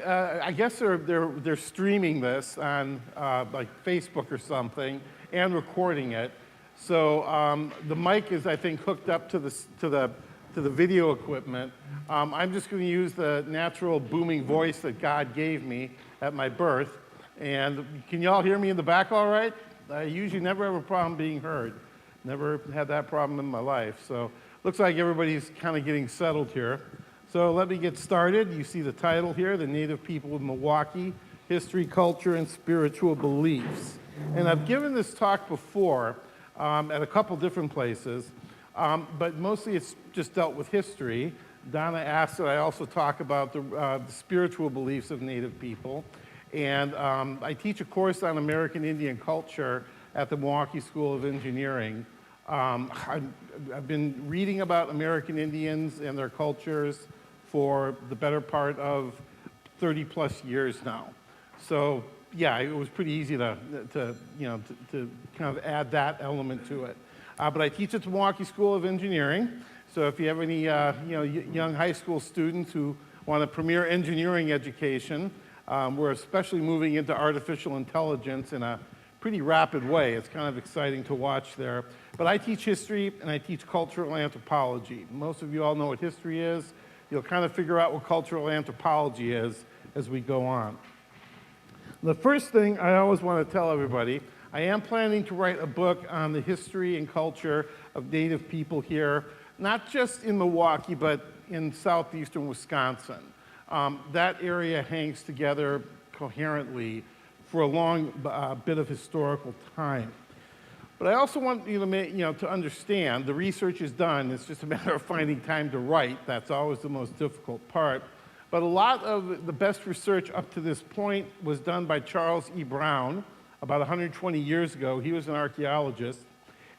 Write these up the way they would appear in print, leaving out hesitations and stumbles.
I guess they're streaming this on like Facebook or something and recording it. So the mic is, I think, hooked up to the video equipment. I'm just going to use the natural booming voice that God gave me at my birth. And can you all hear me in the back all right? I usually never have a problem being heard. Never had that problem in my life. So looks like everybody's kind of getting settled here. So let me get started. You see the title here, The Native People of Milwaukee, History, Culture, and Spiritual Beliefs. And I've given this talk before at a couple different places, but mostly it's just dealt with history. Donna asked that I also talk about the spiritual beliefs of Native people. And I teach a course on American Indian culture at the Milwaukee School of Engineering. I've been reading about American Indians and their cultures for the better part of 30 plus years now. So yeah, it was pretty easy to kind of add that element to it. But I teach at the Milwaukee School of Engineering. So if you have any young high school students who want a premier engineering education, we're especially moving into artificial intelligence in a pretty rapid way. It's kind of exciting to watch there. But I teach history and I teach cultural anthropology. Most of you all know what history is. You'll kind of figure out what cultural anthropology is as we go on. The first thing I always want to tell everybody, I am planning to write a book on the history and culture of Native people here, not just in Milwaukee, but in southeastern Wisconsin. That area hangs together coherently for a long bit of historical time. But I also want you to understand the research is done. It's just a matter of finding time to write. That's always the most difficult part. But a lot of the best research up to this point was done by Charles E. Brown about 120 years ago. He was an archaeologist.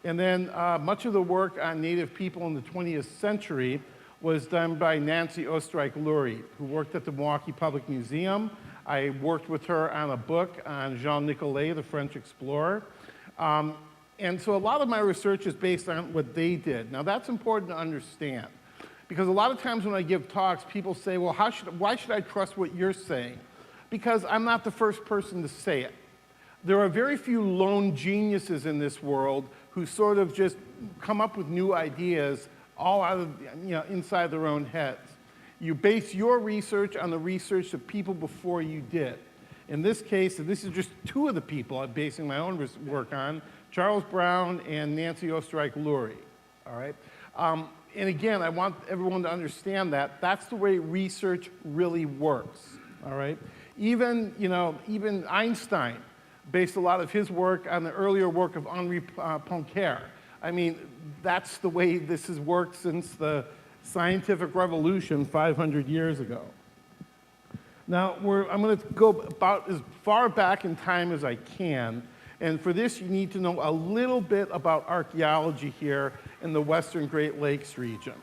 And then much of the work on Native people in the 20th century was done by Nancy Oostryk-Lurie, who worked at the Milwaukee Public Museum. I worked with her on a book on Jean Nicolet, the French explorer. And so a lot of my research is based on what they did. Now that's important to understand, because a lot of times when I give talks, people say, well, why should I trust what you're saying? Because I'm not the first person to say it. There are very few lone geniuses in this world who sort of just come up with new ideas all out of, inside their own heads. You base your research on the research of people before you did. In this case, and this is just two of the people I'm basing my own work on, Charles Brown and Nancy Oostryk-Lurie, all right? And again, I want everyone to understand that that's the way research really works, all right? Even Einstein based a lot of his work on the earlier work of Henri Poincaré. I mean, that's the way this has worked since the scientific revolution 500 years ago. Now, I'm going to go about as far back in time as I can. And for this, you need to know a little bit about archaeology here in the Western Great Lakes region.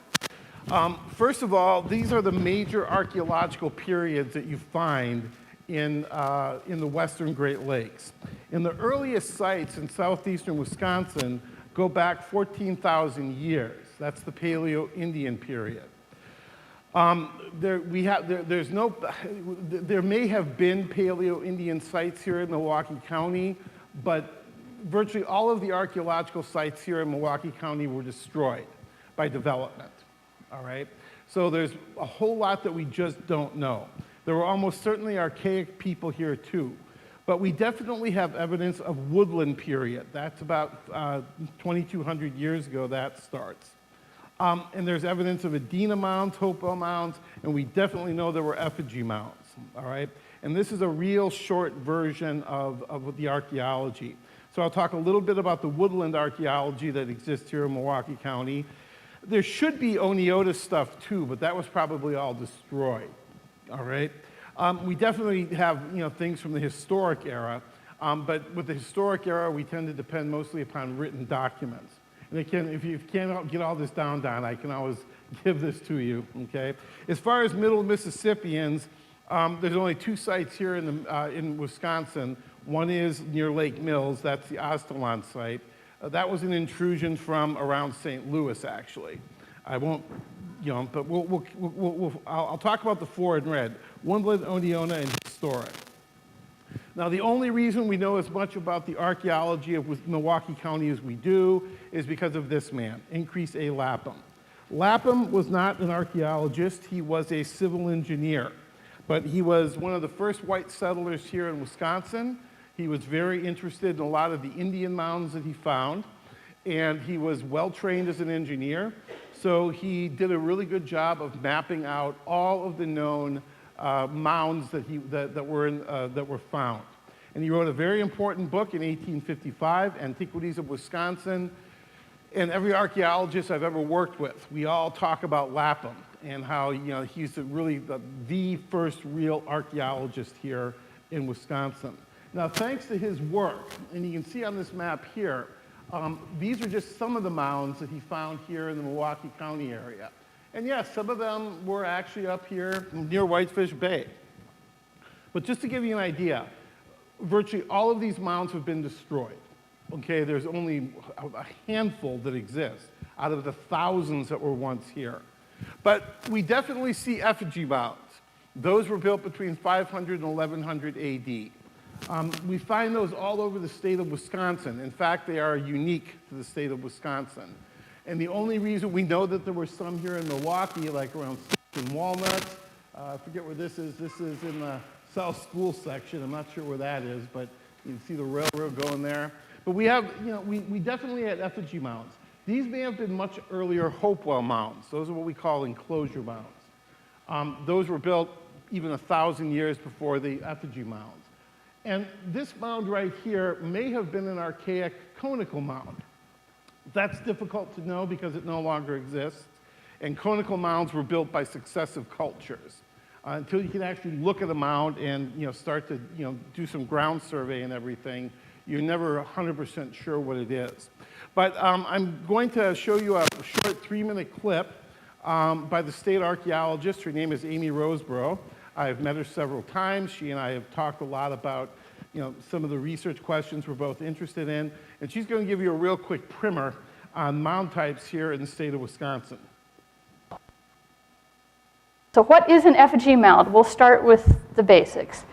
First of all, these are the major archaeological periods that you find in the Western Great Lakes. And the earliest sites in southeastern Wisconsin go back 14,000 years. That's the Paleo-Indian period. There may have been Paleo-Indian sites here in Milwaukee County, but virtually all of the archaeological sites here in Milwaukee County were destroyed by development, all right? So there's a whole lot that we just don't know. There were almost certainly archaic people here too, but we definitely have evidence of woodland period. That's about 2,200 years ago that starts. And there's evidence of Adena mounds, Hopewell mounds, and we definitely know there were effigy mounds, all right? And this is a real short version of the archaeology. So I'll talk a little bit about the woodland archaeology that exists here in Milwaukee County. There should be Oneota stuff too, but that was probably all destroyed, all right? We definitely have things from the historic era, but with the historic era, we tend to depend mostly upon written documents. And again, if you can't get all this down, Don, I can always give this to you, okay? As far as Middle Mississippians, there's only two sites here in Wisconsin. One is near Lake Mills, that's the Astalon site. That was an intrusion from around St. Louis, actually. I won't but I'll talk about the four in red: woodland, Oneona, and historic. Now, the only reason we know as much about the archaeology of Milwaukee County as we do is because of this man, Increase A. Lapham. Lapham was not an archaeologist, he was a civil engineer, but he was one of the first white settlers here in Wisconsin. He was very interested in a lot of the Indian mounds that he found, and he was well trained as an engineer, so he did a really good job of mapping out all of the known mounds that were found. And he wrote a very important book in 1855, Antiquities of Wisconsin. And every archaeologist I've ever worked with, we all talk about Lapham and how he's really the first real archaeologist here in Wisconsin. Now, thanks to his work, and you can see on this map here, these are just some of the mounds that he found here in the Milwaukee County area. And yes, some of them were actually up here near Whitefish Bay. But just to give you an idea, virtually all of these mounds have been destroyed. Okay, there's only a handful that exist out of the thousands that were once here. But we definitely see effigy mounds. Those were built between 500 and 1100 AD. We find those all over the state of Wisconsin. In fact, they are unique to the state of Wisconsin. And the only reason we know that there were some here in Milwaukee, like around Sticks and Walnuts, I forget where this is. This is in the South School section. I'm not sure where that is, but you can see the railroad going there. But we have, we definitely had effigy mounds. These may have been much earlier Hopewell mounds. Those are what we call enclosure mounds. Those were built even 1,000 years before the effigy mounds. And this mound right here may have been an archaic conical mound. That's difficult to know because it no longer exists. And conical mounds were built by successive cultures. Until you can actually look at a mound and start to do some ground survey and everything, you're never 100% sure what it is. But I'm going to show you a short 3-minute clip by the state archaeologist. Her name is Amy Roseborough. I've met her several times. She and I have talked a lot about some of the research questions we're both interested in. And she's going to give you a real quick primer on mound types here in the state of Wisconsin. So what is an effigy mound? We'll start with the basics.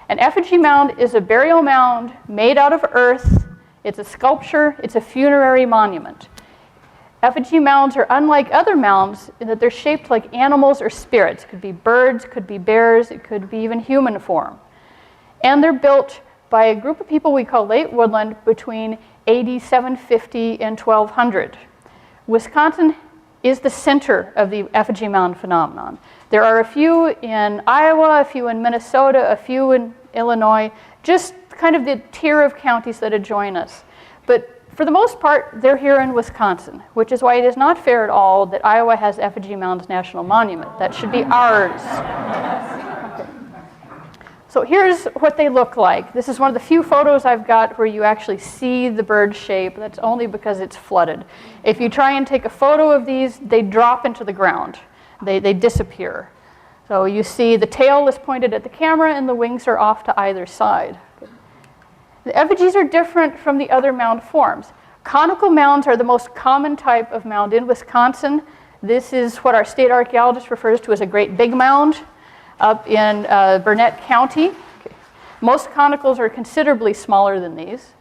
An effigy mound is a burial mound made out of earth. It's a sculpture. It's a funerary monument. Effigy mounds are unlike other mounds in that they're shaped like animals or spirits. It could be birds, could be bears, it could be even human form. And they're built by a group of people we call late woodland between AD 750 and 1200. Wisconsin is the center of the effigy mound phenomenon. There are a few in Iowa, a few in Minnesota, a few in Illinois, just kind of the tier of counties that adjoin us. But for the most part, they're here in Wisconsin, which is why it is not fair at all that Iowa has Effigy Mounds National Monument. That should be ours. Okay. So here's what they look like. This is one of the few photos I've got where you actually see the bird shape. That's only because it's flooded. If you try and take a photo of these, they drop into the ground. They disappear. So you see the tail is pointed at the camera and the wings are off to either side. The effigies are different from the other mound forms. Conical mounds are the most common type of mound in Wisconsin. This is what our state archaeologist refers to as a great big mound up in Burnett County. Okay. Most conicals are considerably smaller than these.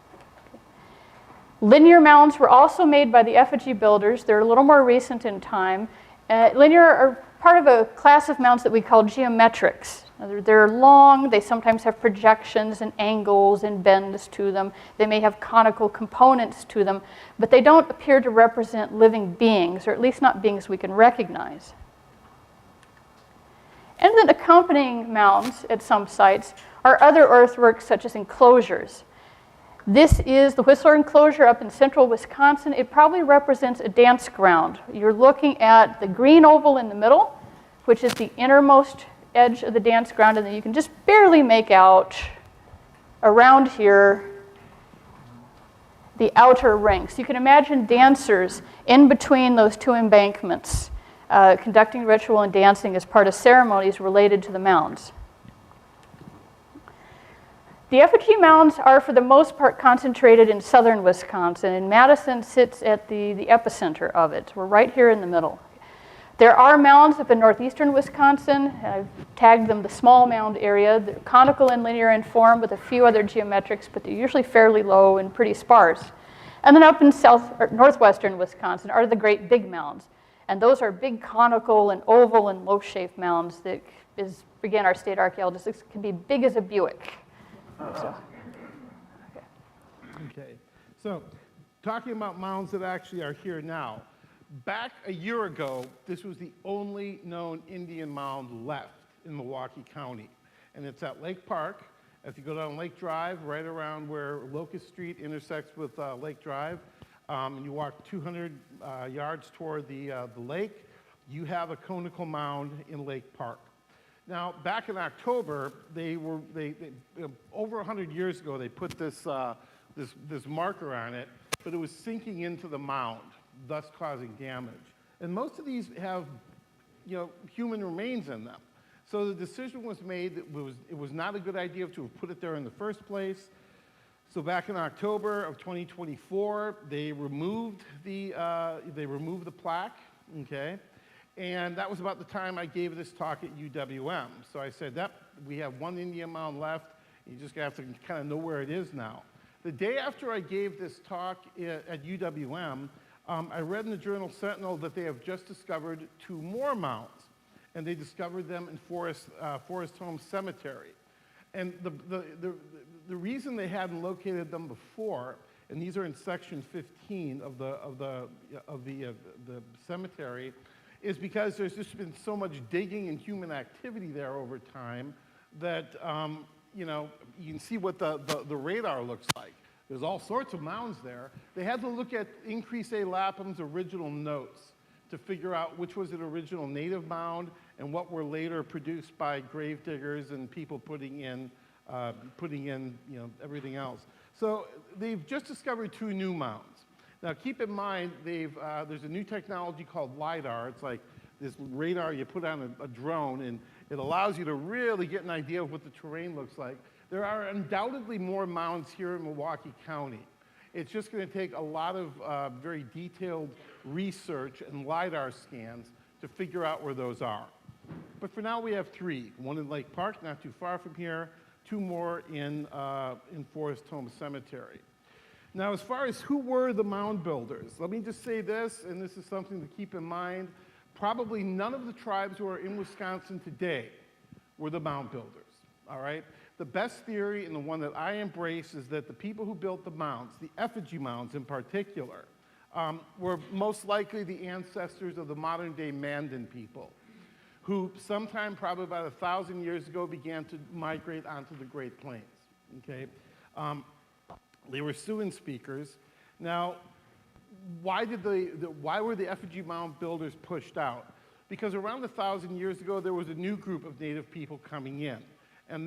Linear mounds were also made by the effigy builders. They're a little more recent in time. Linear are part of a class of mounds that we call geometrics. They're long, they sometimes have projections and angles and bends to them. They may have conical components to them, but they don't appear to represent living beings, or at least not beings we can recognize. And then accompanying mounds at some sites are other earthworks such as enclosures. This is the Whistler enclosure up in central Wisconsin. It probably represents a dance ground. You're looking at the green oval in the middle, which is the innermost edge of the dance ground, and then you can just barely make out around here the outer ring. So you can imagine dancers in between those two embankments conducting ritual and dancing as part of ceremonies related to the mounds. The effigy mounds are, for the most part, concentrated in southern Wisconsin, and Madison sits at the epicenter of it. We're right here in the middle. There are mounds up in northeastern Wisconsin. I've tagged them the small mound area. They're conical and linear in form with a few other geometrics, but they're usually fairly low and pretty sparse. And then up in northwestern Wisconsin are the great big mounds. And those are big conical and oval and low-shaped mounds that is, again, our state archaeologists can be big as a Buick. So, Okay, so talking about mounds that actually are here now. Back a year ago, this was the only known Indian mound left in Milwaukee County. And it's at Lake Park. If you go down Lake Drive, right around where Locust Street intersects with Lake Drive, and you walk 200 yards toward the lake, you have a conical mound in Lake Park. Now, back in October, over 100 years ago, they put this marker on it, but it was sinking into the mound, thus causing damage. And most of these have, human remains in them. So the decision was made that it was not a good idea to have put it there in the first place. So back in October of 2024, they removed the plaque, okay? And that was about the time I gave this talk at UWM. So I said, we have one Indian mound left. You just have to kind of know where it is now. The day after I gave this talk at UWM, I read in the journal Sentinel that they have just discovered 2 more mounds. And they discovered them in Forest Home Cemetery. And the reason they hadn't located them before, and these are in section 15 of the cemetery, is because there's just been so much digging and human activity there over time that you can see what the radar looks like. There's all sorts of mounds there. They had to look at Increase A. Lapham's original notes to figure out which was an original native mound and what were later produced by grave diggers and people putting in everything else. So they've just discovered 2 new mounds. Now keep in mind, there's a new technology called LiDAR. It's like this radar you put on a drone, and it allows you to really get an idea of what the terrain looks like. There are undoubtedly more mounds here in Milwaukee County. It's just going to take a lot of very detailed research and LiDAR scans to figure out where those are. But for now, we have 3. 1 in Lake Park, not too far from here. 2 more in Forest Home Cemetery. Now, as far as who were the mound builders, let me just say this, and this is something to keep in mind. Probably none of the tribes who are in Wisconsin today were the mound builders, all right? The best theory, and the one that I embrace, is that the people who built the mounds, the effigy mounds in particular, were most likely the ancestors of the modern-day Mandan people, who sometime probably about 1,000 years ago began to migrate onto the Great Plains, okay? They were Siouan speakers. Now, why were the effigy mound builders pushed out? Because around 1,000 years ago, there was a new group of native people coming in. And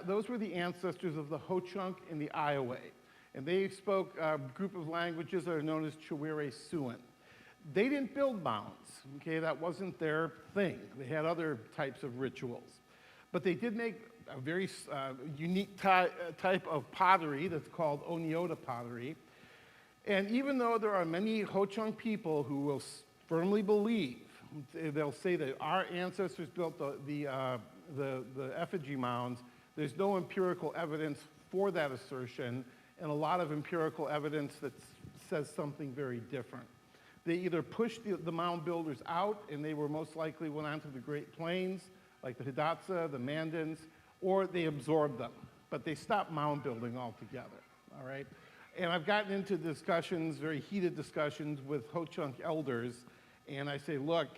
those were the ancestors of the Ho-Chunk and the Iowa. And they spoke a group of languages that are known as Chewere Siouan. They didn't build mounds, okay? That wasn't their thing. They had other types of rituals. But they did make a very unique type of pottery that's called Oneota pottery. And even though there are many Ho-Chunk people who will firmly believe, they'll say that our ancestors built the effigy mounds, there's no empirical evidence for that assertion, and a lot of empirical evidence that says something very different. They either pushed the mound builders out, and they were most likely went on to the Great Plains, like the Hidatsa, the Mandans, or they absorbed them. But they stopped mound building altogether, all right? And I've gotten into discussions, very heated discussions with Ho-Chunk elders, and I say, look,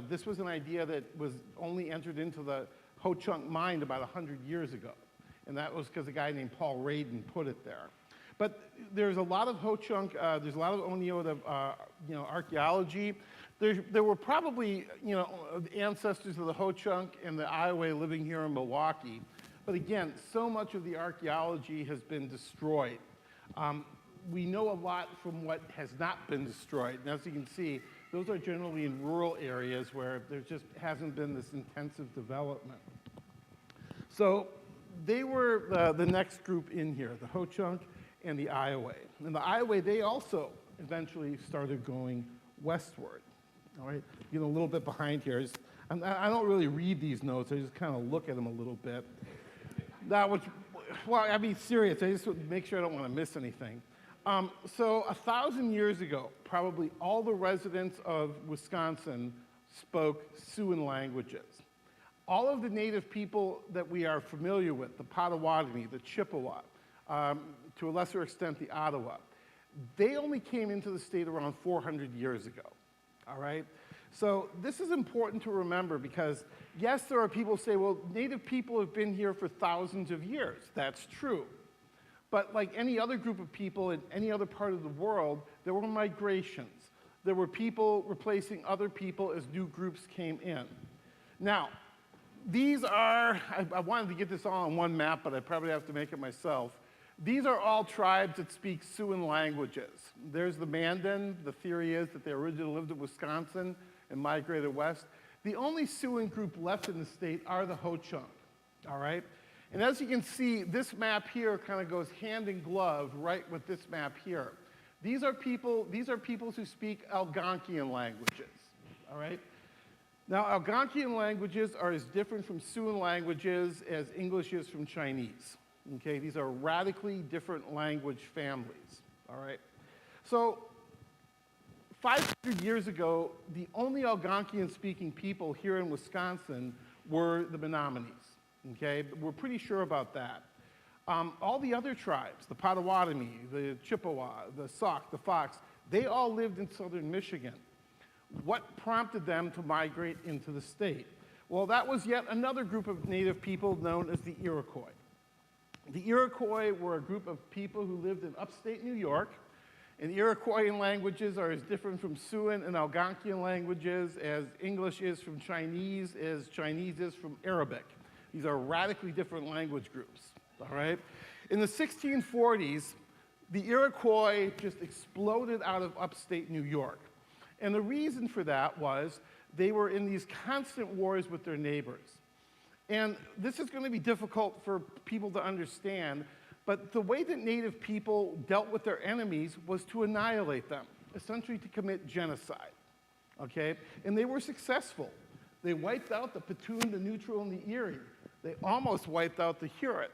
this was an idea that was only entered into the Ho-Chunk mind about 100 years ago. And that was because a guy named Paul Radin put it there. But there's a lot of Ho-Chunk, there's a lot of Oneota, archaeology. There were probably, ancestors of the Ho-Chunk and the Iowa living here in Milwaukee. But again, so much of the archaeology has been destroyed. We know a lot from what has not been destroyed. And as you can see, those are generally in rural areas where there just hasn't been this intensive development. So they were the next group in here, the Ho-Chunk and the Iowa. And the Iowa, they also eventually started going westward, All right, getting a little bit behind here. I don't really read these notes. I just kind of look at them a little bit. That was, well, I mean, serious. I just want to make sure I don't want to miss anything. So 1,000 years ago, probably all the residents of Wisconsin spoke Siouan languages. All of the native people that we are familiar with, the Potawatomi, the Chippewa, to a lesser extent the Ottawa, they only came into the state around 400 years ago, all right? So this is important to remember because, yes, there are people who say, well, native people have been here for thousands of years. That's true. But like any other group of people in any other part of the world, there were migrations. There were people replacing other people as new groups came in. Now, these are, I wanted to get this all on one map, but I probably have to make it myself. These are all tribes that speak Siouan languages. There's the Mandan. The theory is that they originally lived in Wisconsin and migrated west. The only Siouan group left in the state are the Ho-Chunk, all right? And as you can see, this map here kind of goes hand in glove right with this map here. These are peoples who speak Algonquian languages, all right? Now, Algonquian languages are as different from Siouan languages as English is from Chinese. Okay, these are radically different language families, all right? So 500 years ago, the only Algonquian-speaking people here in Wisconsin were the Menominees, okay? We're pretty sure about that. All the other tribes, the Potawatomi, the Chippewa, the Sauk, the Fox, they all lived in southern Michigan. What prompted them to migrate into the state? Well, that was yet another group of native people known as the Iroquois. The Iroquois were a group of people who lived in upstate New York, and Iroquoian languages are as different from Siouan and Algonquian languages as English is from Chinese, as Chinese is from Arabic. These are radically different language groups, all right? In the 1640s, the Iroquois just exploded out of upstate New York. And the reason for that was they were in these constant wars with their neighbors. And this is going to be difficult for people to understand, but the way that native people dealt with their enemies was to annihilate them, essentially to commit genocide, okay? And they were successful. They wiped out the Petun, the Neutral, and the Erie. They almost wiped out the Huron.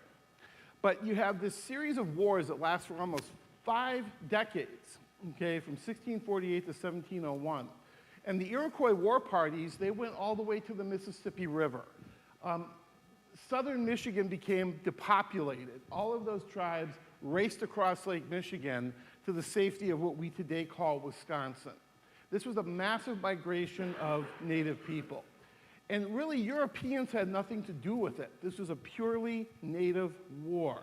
But you have this series of wars that last for almost 5 decades, okay, from 1648 to 1701. And the Iroquois war parties, they went all the way to the Mississippi River. Southern Michigan became depopulated. All of those tribes raced across Lake Michigan to the safety of what we today call Wisconsin. This was a massive migration of native people. And really, Europeans had nothing to do with it. This was a purely native war.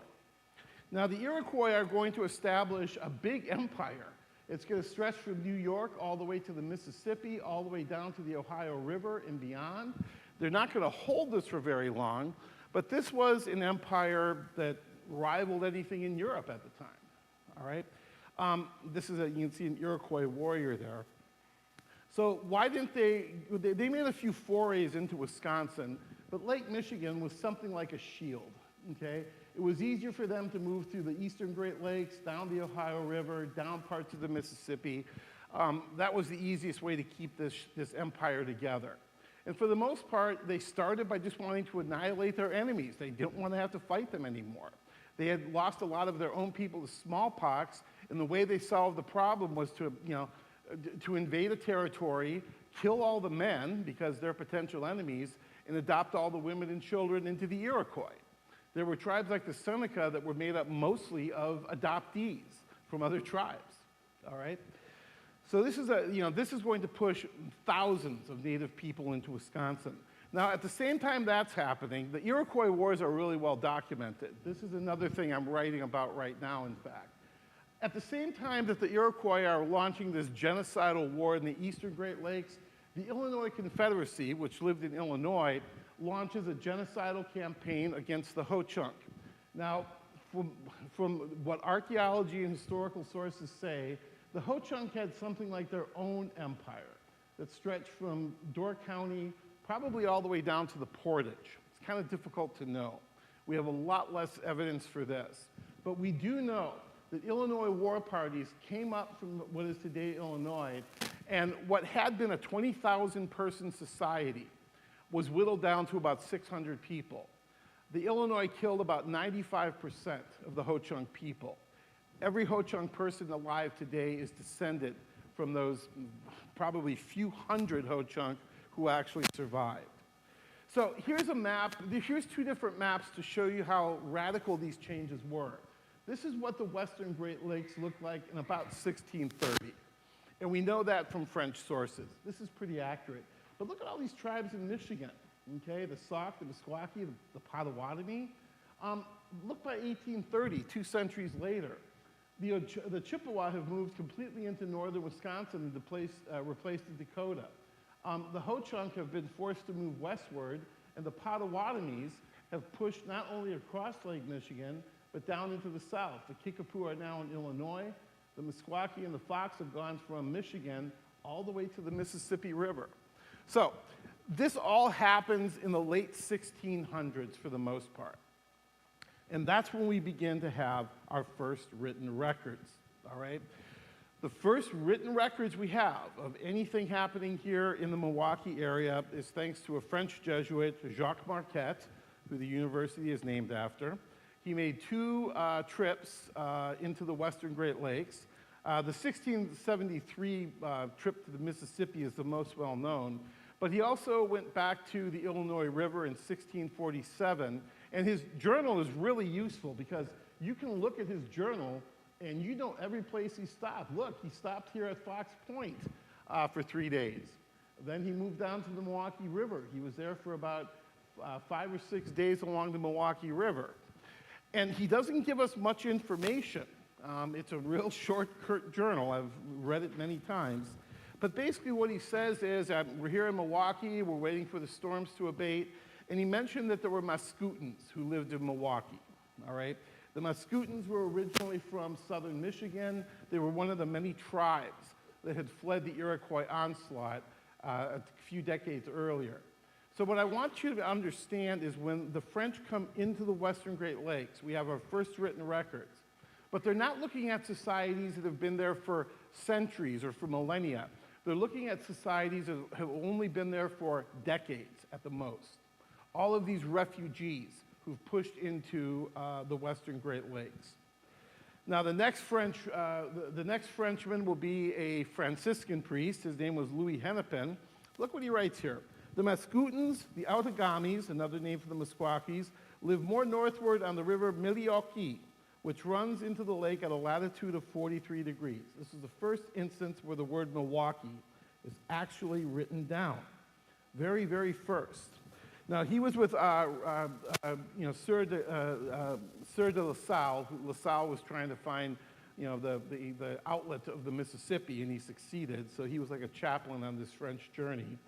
Now, the Iroquois are going to establish a big empire. It's going to stretch from New York all the way to the Mississippi, all the way down to the Ohio River and beyond. They're not going to hold this for very long, but this was an empire that rivaled anything in Europe at the time, all right? This is you can see an Iroquois warrior there. So why didn't they made a few forays into Wisconsin, but Lake Michigan was something like a shield, okay? It was easier for them to move through the eastern Great Lakes, down the Ohio River, down parts of the Mississippi. That was the easiest way to keep this empire together. And for the most part, they started by just wanting to annihilate their enemies. They didn't want to have to fight them anymore. They had lost a lot of their own people to smallpox, and the way they solved the problem was to invade a territory, kill all the men, because they're potential enemies, and adopt all the women and children into the Iroquois. There were tribes like the Seneca that were made up mostly of adoptees from other tribes, all right? So this is going to push thousands of native people into Wisconsin. Now, at the same time that's happening, the Iroquois wars are really well documented. This is another thing I'm writing about right now, in fact. At the same time that the Iroquois are launching this genocidal war in the eastern Great Lakes, the Illinois Confederacy, which lived in Illinois, launches a genocidal campaign against the Ho-Chunk. Now, from what archaeology and historical sources say, the Ho-Chunk had something like their own empire that stretched from Door County probably all the way down to the Portage. It's kind of difficult to know. We have a lot less evidence for this. But we do know that Illinois war parties came up from what is today Illinois, And what had been a 20,000 person society was whittled down to about 600 people. The Illinois killed about 95% of the Ho-Chunk people. Every Ho-Chunk person alive today is descended from those probably few hundred Ho-Chunk who actually survived. So here's a map. Here's two different maps to show you how radical these changes were. This is what the Western Great Lakes looked like in about 1630. And we know that from French sources. This is pretty accurate. But look at all these tribes in Michigan, okay? The Sauk, the Meskwaki, the Potawatomi. Look by 1830, 2 centuries later. The Chippewa have moved completely into northern Wisconsin and replaced the Dakota. The Ho-Chunk have been forced to move westward, and the Potawatomis have pushed not only across Lake Michigan, but down into the south. The Kickapoo are now in Illinois. The Meskwaki and the Fox have gone from Michigan all the way to the Mississippi River. So this all happens in the late 1600s for the most part. And that's when we begin to have our first written records, all right? The first written records we have of anything happening here in the Milwaukee area is thanks to a French Jesuit, Jacques Marquette, who the university is named after. He made 2 trips into the Western Great Lakes. The 1673 trip to the Mississippi is the most well known, but he also went back to the Illinois River in 1647, and his journal is really useful because you can look at his journal and you know every place he stopped. Look, he stopped here at Fox Point for 3 days. Then he moved down to the Milwaukee River. He was there for about 5 or 6 days along the Milwaukee River. And he doesn't give us much information. It's a real short, curt journal. I've read it many times. But basically what he says is, we're here in Milwaukee, we're waiting for the storms to abate, and he mentioned that there were Mascoutins who lived in Milwaukee, all right? The Mascoutins were originally from southern Michigan. They were one of the many tribes that had fled the Iroquois onslaught a few decades earlier. So what I want you to understand is when the French come into the Western Great Lakes, we have our first written records. But they're not looking at societies that have been there for centuries or for millennia. They're looking at societies that have only been there for decades at the most. All of these refugees who've pushed into the Western Great Lakes. Now the next Frenchman will be a Franciscan priest. His name was Louis Hennepin. Look what he writes here. The Mascoutins, the Outagamis, another name for the Meskwakis, live more northward on the river Milwaukee, which runs into the lake at a latitude of 43 degrees. This is the first instance where the word Milwaukee is actually written down. Very, very first. Now, he was with Sieur de La Salle. La Salle was trying to find the outlet of the Mississippi, and he succeeded. So he was like a chaplain on this French journey.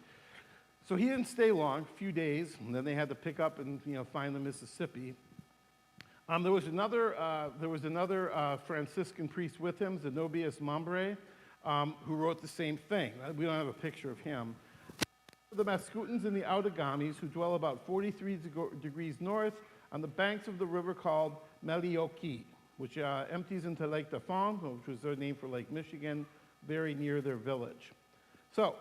So he didn't stay long, a few days, and then they had to pick up and find the Mississippi. There was another Franciscan priest with him, Zenobius Mambre, who wrote the same thing. We don't have a picture of him. The Mascoutins and the Outagamis, who dwell about 43 degrees north on the banks of the river called Milwaukee, which empties into Lake Dauphin, which was their name for Lake Michigan, very near their village. So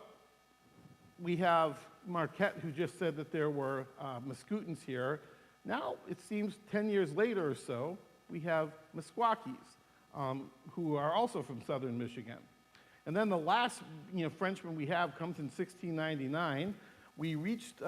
we have Marquette, who just said that there were Mascoutins here. Now, it seems 10 years later or so, we have Meskwakis, who are also from southern Michigan. And then the last Frenchman we have comes in 1699. We reached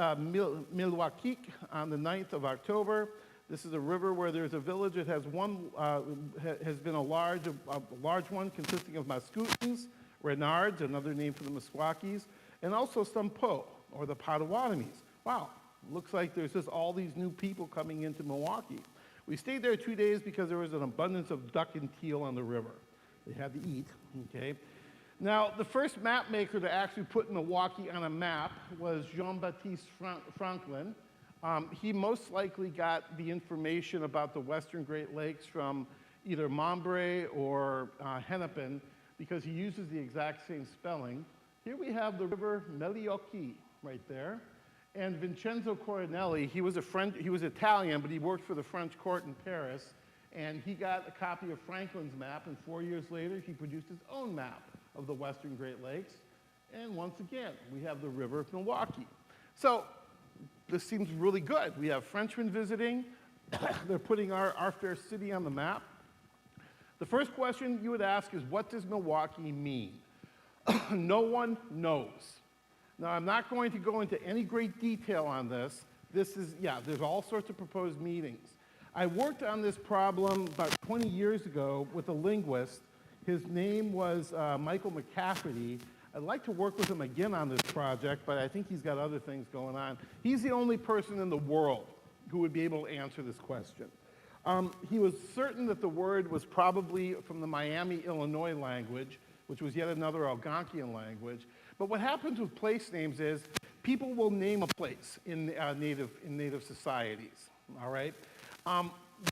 Milwaukee on the 9th of October. This is a river where there's a village that has been a large one consisting of Mascoutins, Renards, another name for the Meskwakis, and also some Po, or the Potawatomis. Wow, looks like there's just all these new people coming into Milwaukee. We stayed there 2 days because there was an abundance of duck and teal on the river. They had to eat, okay? Now, the first map maker to actually put Milwaukee on a map was Jean-Baptiste Franklin. He most likely got the information about the Western Great Lakes from either Mambre or Hennepin because he uses the exact same spelling. Here we have the river Milwaukee right there. And Vincenzo Coronelli, he was Italian, but he worked for the French court in Paris, and he got a copy of Franklin's map, and 4 years later, he produced his own map of the Western Great Lakes. And once again, we have the River of Milwaukee. So this seems really good. We have Frenchmen visiting. They're putting our fair city on the map. The first question you would ask is, what does Milwaukee mean? No one knows. Now, I'm not going to go into any great detail on this. This is, yeah, there's all sorts of proposed meanings. I worked on this problem about 20 years ago with a linguist. His name was Michael McCafferty. I'd like to work with him again on this project, but I think he's got other things going on. He's the only person in the world who would be able to answer this question. He was certain that the word was probably from the Miami, Illinois language, which was yet another Algonquian language. But what happens with place names is people will name a place in native societies, all right?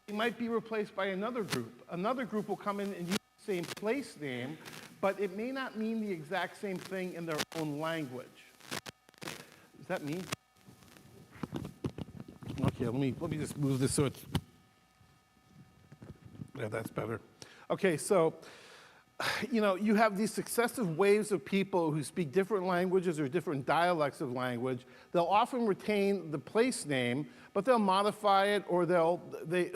They might be replaced by another group. Another group will come in and use the same place name, but it may not mean the exact same thing in their own language. Does that mean? Okay, let me just move this so it's, yeah, that's better. Okay, so, you know, you have these successive waves of people who speak different languages or different dialects of language. They'll often retain the place name, but they'll modify it, or they'll give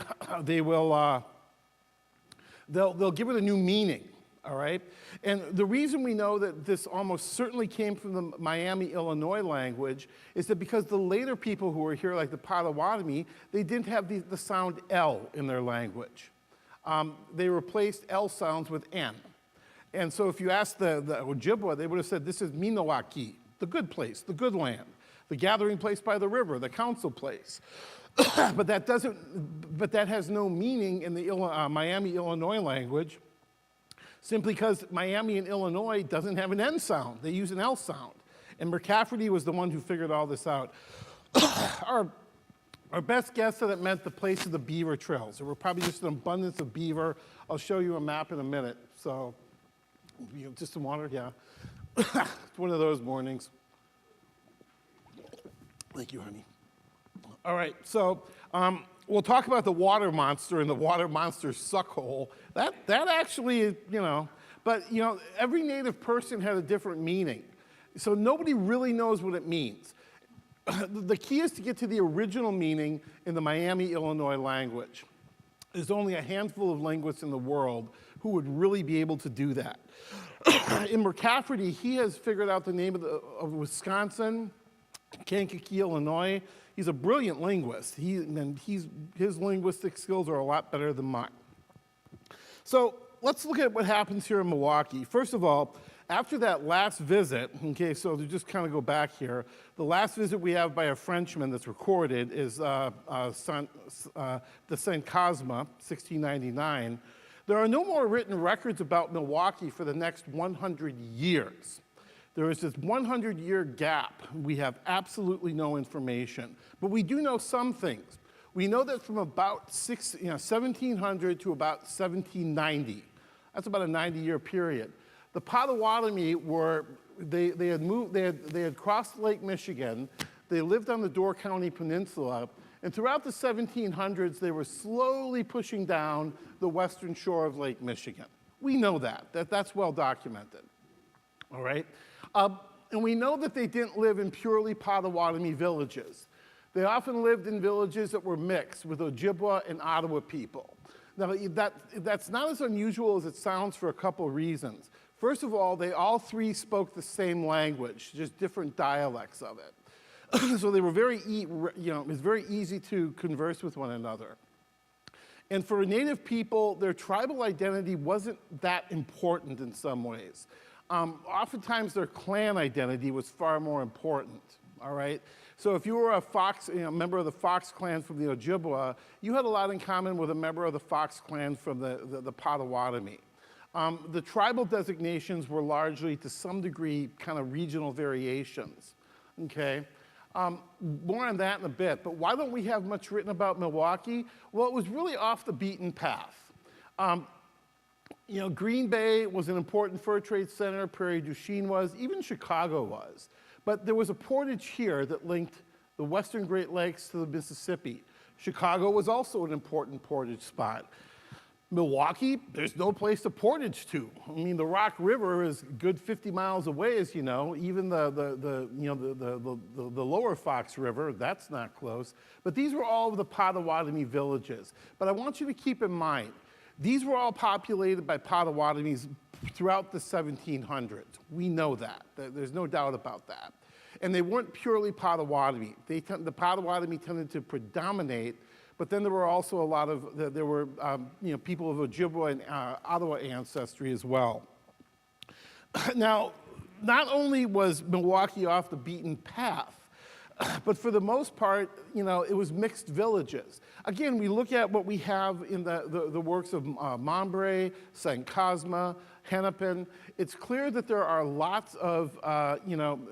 it a new meaning, all right? And the reason we know that this almost certainly came from the Miami, Illinois language is that because the later people who were here, like the Potawatomi, they didn't have the sound L in their language. They replaced L sounds with N. And so if you ask the Ojibwa, they would have said, this is Milwaukee, the good place, the good land, the gathering place by the river, the council place. but that has no meaning in the Miami, Illinois language, simply because Miami and Illinois doesn't have an N sound. They use an L sound. And McCafferty was the one who figured all this out. Our best guess that it meant the place of the beaver trails. There were probably just an abundance of beaver. I'll show you a map in a minute. So, you know, just some water, yeah. It's one of those mornings. Thank you, honey. All right, so we'll talk about the water monster and the water monster suckhole. That actually, you know, but you know, every native person had a different meaning. So nobody really knows what it means. The key is to get to the original meaning in the Miami, Illinois language. There's only a handful of linguists in the world who would really be able to do that. In McCafferty, he has figured out the name of Wisconsin, Kankakee, Illinois. He's a brilliant linguist. His linguistic skills are a lot better than mine. So let's look at what happens here in Milwaukee. First of all, after that last visit, okay, so to just kind of go back here, the last visit we have by a Frenchman that's recorded is the St. Cosma, 1699. There are no more written records about Milwaukee for the next 100 years. There is this 100-year gap. We have absolutely no information. But we do know some things. We know that from about 1700 to about 1790, that's about a 90-year period, the Potawatomi they had crossed Lake Michigan, they lived on the Door County Peninsula, and throughout the 1700s, they were slowly pushing down the western shore of Lake Michigan. We know that's well documented, all right? And we know that they didn't live in purely Potawatomi villages. They often lived in villages that were mixed with Ojibwa and Ottawa people. Now, that's not as unusual as it sounds for a couple reasons. First of all, they all three spoke the same language, just different dialects of it. So they were it was very easy to converse with one another. And for Native people, their tribal identity wasn't that important in some ways. Oftentimes, their clan identity was far more important, all right? So if you were a member of the Fox clan from the Ojibwa, you had a lot in common with a member of the Fox clan from the Potawatomi. The tribal designations were largely, to some degree, kind of regional variations, okay? More on that in a bit, but why don't we have much written about Milwaukee? Well, it was really off the beaten path. You know, Green Bay was an important fur trade center, Prairie du Chien was, even Chicago was. But there was a portage here that linked the western Great Lakes to the Mississippi. Chicago was also an important portage spot. Milwaukee, there's no place to portage to. I mean, the Rock River is a good 50 miles away, as you know. Even the lower Fox River, that's not close. But these were all of the Potawatomi villages. But I want you to keep in mind, these were all populated by Potawatomis throughout the 1700s. We know that. There's no doubt about that. And they weren't purely Potawatomi. The Potawatomi tended to predominate, but then there were also a lot of, people of Ojibwa and Ottawa ancestry as well. Now, not only was Milwaukee off the beaten path, but for the most part, it was mixed villages. Again, we look at what we have in the works of Montbray, St. Cosma, Hennepin. It's clear that there are lots of,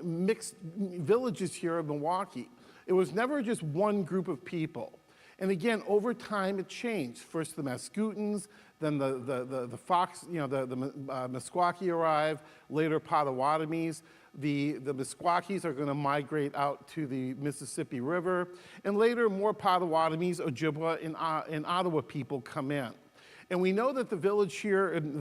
mixed villages here in Milwaukee. It was never just one group of people. And again, over time, it changed. First the Mascoutins, then the Fox, the Meskwaki arrived, later Potawatomis. The Meskwakis are going to migrate out to the Mississippi River, and later more Potawatomis, Ojibwa, and Ottawa people come in. And we know that the villages here in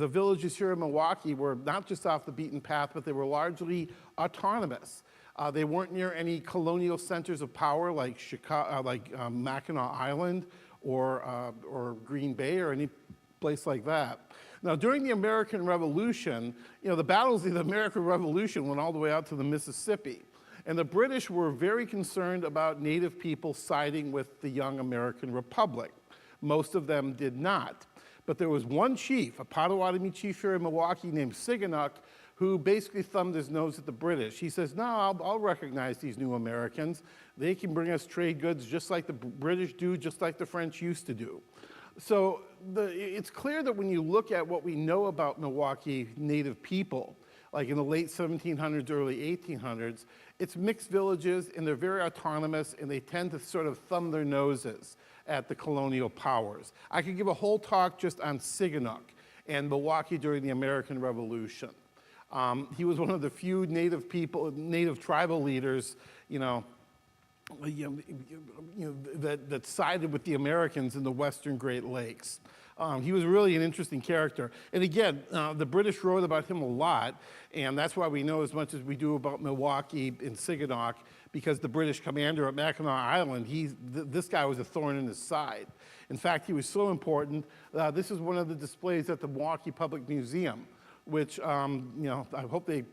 Milwaukee were not just off the beaten path, but they were largely autonomous. They weren't near any colonial centers of power like Mackinac Island or Green Bay or any place like that. Now, during the American Revolution, the battles of the American Revolution went all the way out to the Mississippi. And the British were very concerned about Native people siding with the young American Republic. Most of them did not. But there was one chief, a Potawatomi chief here in Milwaukee named Siganuk, who basically thumbed his nose at the British. He says, no, I'll recognize these new Americans. They can bring us trade goods just like the British do, just like the French used to do. So it's clear that when you look at what we know about Milwaukee Native people, like in the late 1700s, early 1800s, it's mixed villages, and they're very autonomous, and they tend to sort of thumb their noses at the colonial powers. I could give a whole talk just on Siganuk and Milwaukee during the American Revolution. He was one of the few native tribal leaders, that sided with the Americans in the Western Great Lakes. He was really an interesting character. And again, the British wrote about him a lot, and that's why we know as much as we do about Milwaukee and Siganuk, because the British commander at Mackinac Island, this guy was a thorn in his side. In fact, he was so important, this is one of the displays at the Milwaukee Public Museum, which, I hope they,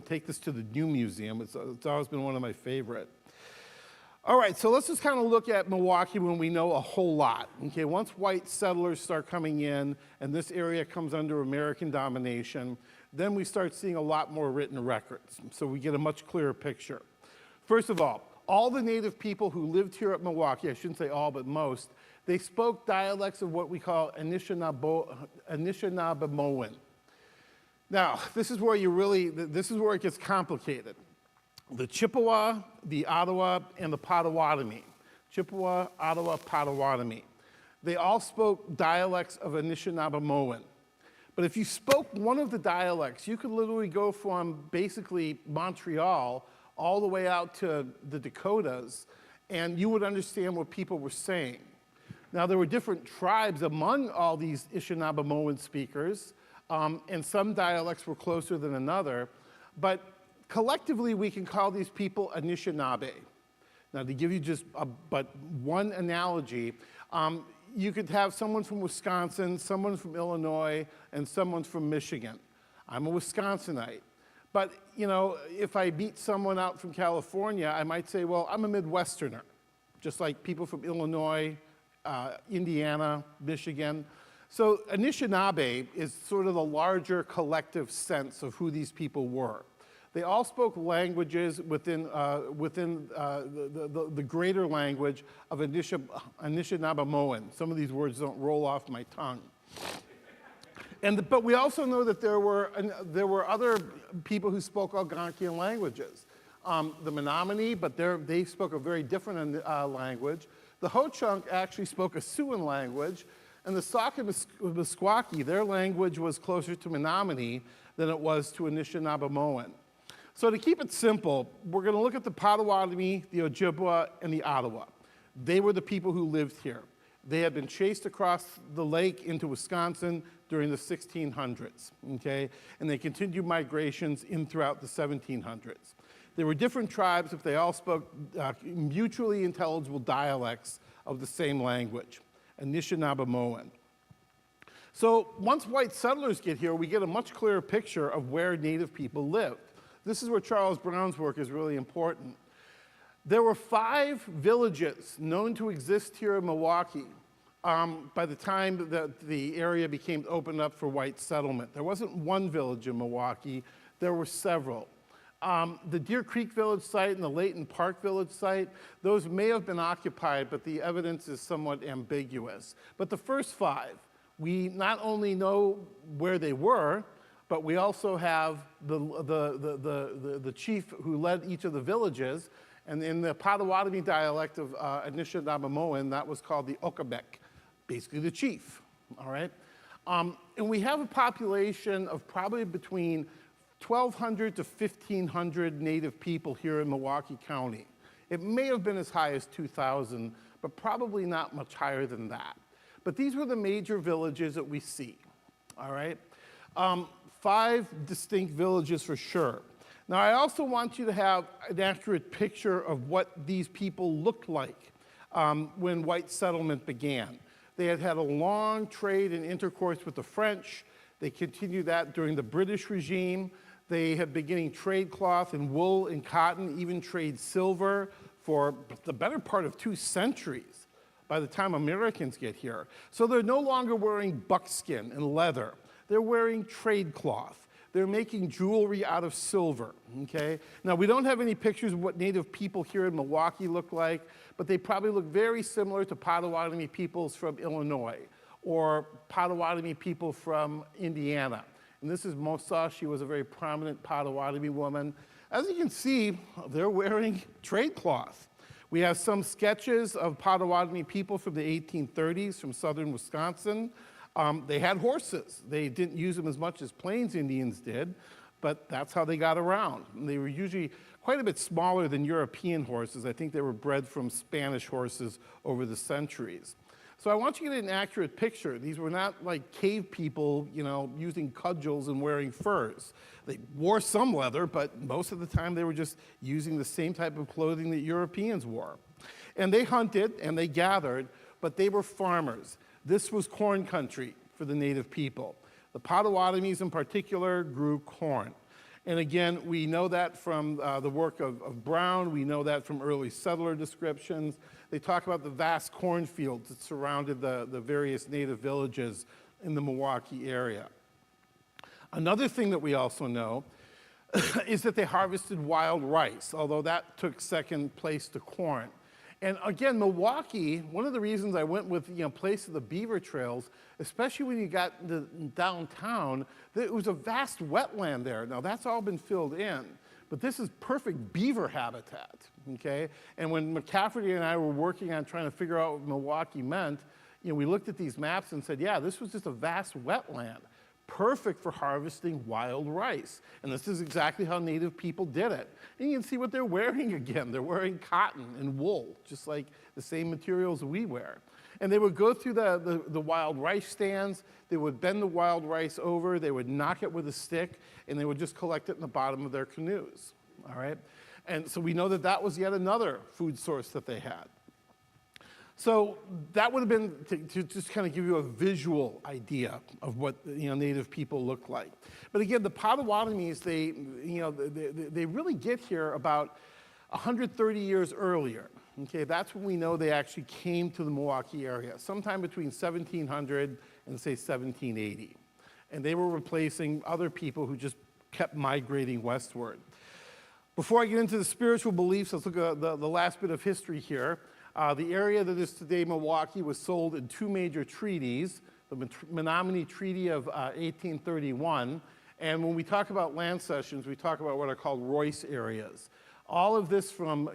take this to the new museum. It's always been one of my favorite. All right, so let's just kind of look at Milwaukee when we know a whole lot. Okay, once white settlers start coming in and this area comes under American domination, then we start seeing a lot more written records. So we get a much clearer picture. First of all the native people who lived here at Milwaukee, I shouldn't say all, but most, they spoke dialects of what we call Anishinaabemoan. Now, this is where it gets complicated. The Chippewa, the Ottawa, and the Potawatomi. Chippewa, Ottawa, Potawatomi. They all spoke dialects of Anishinaabemoan. But if you spoke one of the dialects, you could literally go from basically Montreal all the way out to the Dakotas, and you would understand what people were saying. Now, there were different tribes among all these Anishinaabemoan speakers, and some dialects were closer than another, but collectively, we can call these people Anishinaabe. Now, to give you just but one analogy, you could have someone from Wisconsin, someone from Illinois, and someone from Michigan. I'm a Wisconsinite. But, if I meet someone out from California, I might say, well, I'm a Midwesterner, just like people from Illinois, Indiana, Michigan. So Anishinaabe is sort of the larger collective sense of who these people were. They all spoke languages within the greater language of Anishinaabemoan. Some of these words don't roll off my tongue. But we also know that there were other people who spoke Algonquian languages. The Menominee, but they spoke a very different language. The Ho-Chunk actually spoke a Siouan language, and the Sauk and Meskwaki, their language was closer to Menominee than it was to Anishinaabemoan. So to keep it simple, we're going to look at the Potawatomi, the Ojibwa, and the Ottawa. They were the people who lived here. They had been chased across the lake into Wisconsin during the 1600s, okay? And they continued migrations in throughout the 1700s. There were different tribes, but they all spoke mutually intelligible dialects of the same language, Anishinaabe. So once white settlers get here, we get a much clearer picture of where Native people lived. This is where Charles Brown's work is really important. There were 5 villages known to exist here in Milwaukee by the time that the area became opened up for white settlement. There wasn't one village in Milwaukee, there were several. The Deer Creek Village site and the Layton Park Village site, those may have been occupied, but the evidence is somewhat ambiguous. But the first 5, we not only know where they were, but we also have the chief who led each of the villages. And in the Potawatomi dialect of Anishinaabe, that was called the Okabek, basically the chief, all right? And we have a population of probably between 1,200 to 1,500 Native people here in Milwaukee County. It may have been as high as 2,000, but probably not much higher than that. But these were the major villages that we see, all right? 5 distinct villages for sure. Now, I also want you to have an accurate picture of what these people looked like when white settlement began. They had had a long trade and intercourse with the French. They continued that during the British regime. They had been getting trade cloth and wool and cotton, even trade silver for the better part of 2 centuries by the time Americans get here. So they're no longer wearing buckskin and leather. They're wearing trade cloth. They're making jewelry out of silver, okay? Now, we don't have any pictures of what Native people here in Milwaukee look like, but they probably look very similar to Potawatomi peoples from Illinois or Potawatomi people from Indiana. And this is Mosa. She was a very prominent Potawatomi woman. As you can see, they're wearing trade cloth. We have some sketches of Potawatomi people from the 1830s from southern Wisconsin. They had horses. They didn't use them as much as Plains Indians did, but that's how they got around. And they were usually quite a bit smaller than European horses. I think they were bred from Spanish horses over the centuries. So I want you to get an accurate picture. These were not like cave people, you know, using cudgels and wearing furs. They wore some leather, but most of the time they were just using the same type of clothing that Europeans wore. And they hunted and they gathered, but they were farmers. This was corn country for the Native people. The Potawatomis in particular grew corn. And again, we know that from the work of Brown. We know that from early settler descriptions. They talk about the vast cornfields that surrounded the various Native villages in the Milwaukee area. Another thing that we also know is that they harvested wild rice, although that took second place to corn. And again, Milwaukee, one of the reasons I went with, place of the beaver trails, especially when you got downtown, it was a vast wetland there. Now that's all been filled in, but this is perfect beaver habitat, okay? And when McCafferty and I were working on trying to figure out what Milwaukee meant, we looked at these maps and said, yeah, this was just a vast wetland, perfect for harvesting wild rice. And this is exactly how Native people did it. And you can see what they're wearing again. They're wearing cotton and wool, just like the same materials we wear. And they would go through the wild rice stands. They would bend the wild rice over. They would knock it with a stick, and they would just collect it in the bottom of their canoes, all right? And so we know that that was yet another food source that they had. So that would have been to just kind of give you a visual idea of what Native people look like. But again, the Potawatomis, they really get here about 130 years earlier. Okay, that's when we know they actually came to the Milwaukee area, sometime between 1700 and say 1780. And they were replacing other people who just kept migrating westward. Before I get into the spiritual beliefs, let's look at the last bit of history here. The area that is today Milwaukee was sold in 2 major treaties, the Menominee Treaty of 1831, and when we talk about land cessions, we talk about what are called Royce areas. All of this from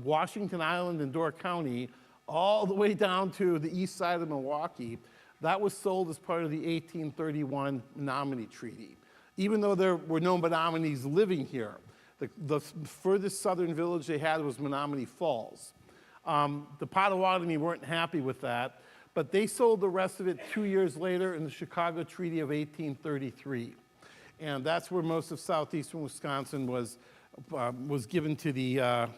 Washington Island and Door County, all the way down to the east side of Milwaukee, that was sold as part of the 1831 Menominee Treaty. Even though there were no Menominees living here, the furthest southern village they had was Menominee Falls. The Potawatomi weren't happy with that, but they sold the rest of it 2 years later in the Chicago Treaty of 1833. And that's where most of southeastern Wisconsin was given to the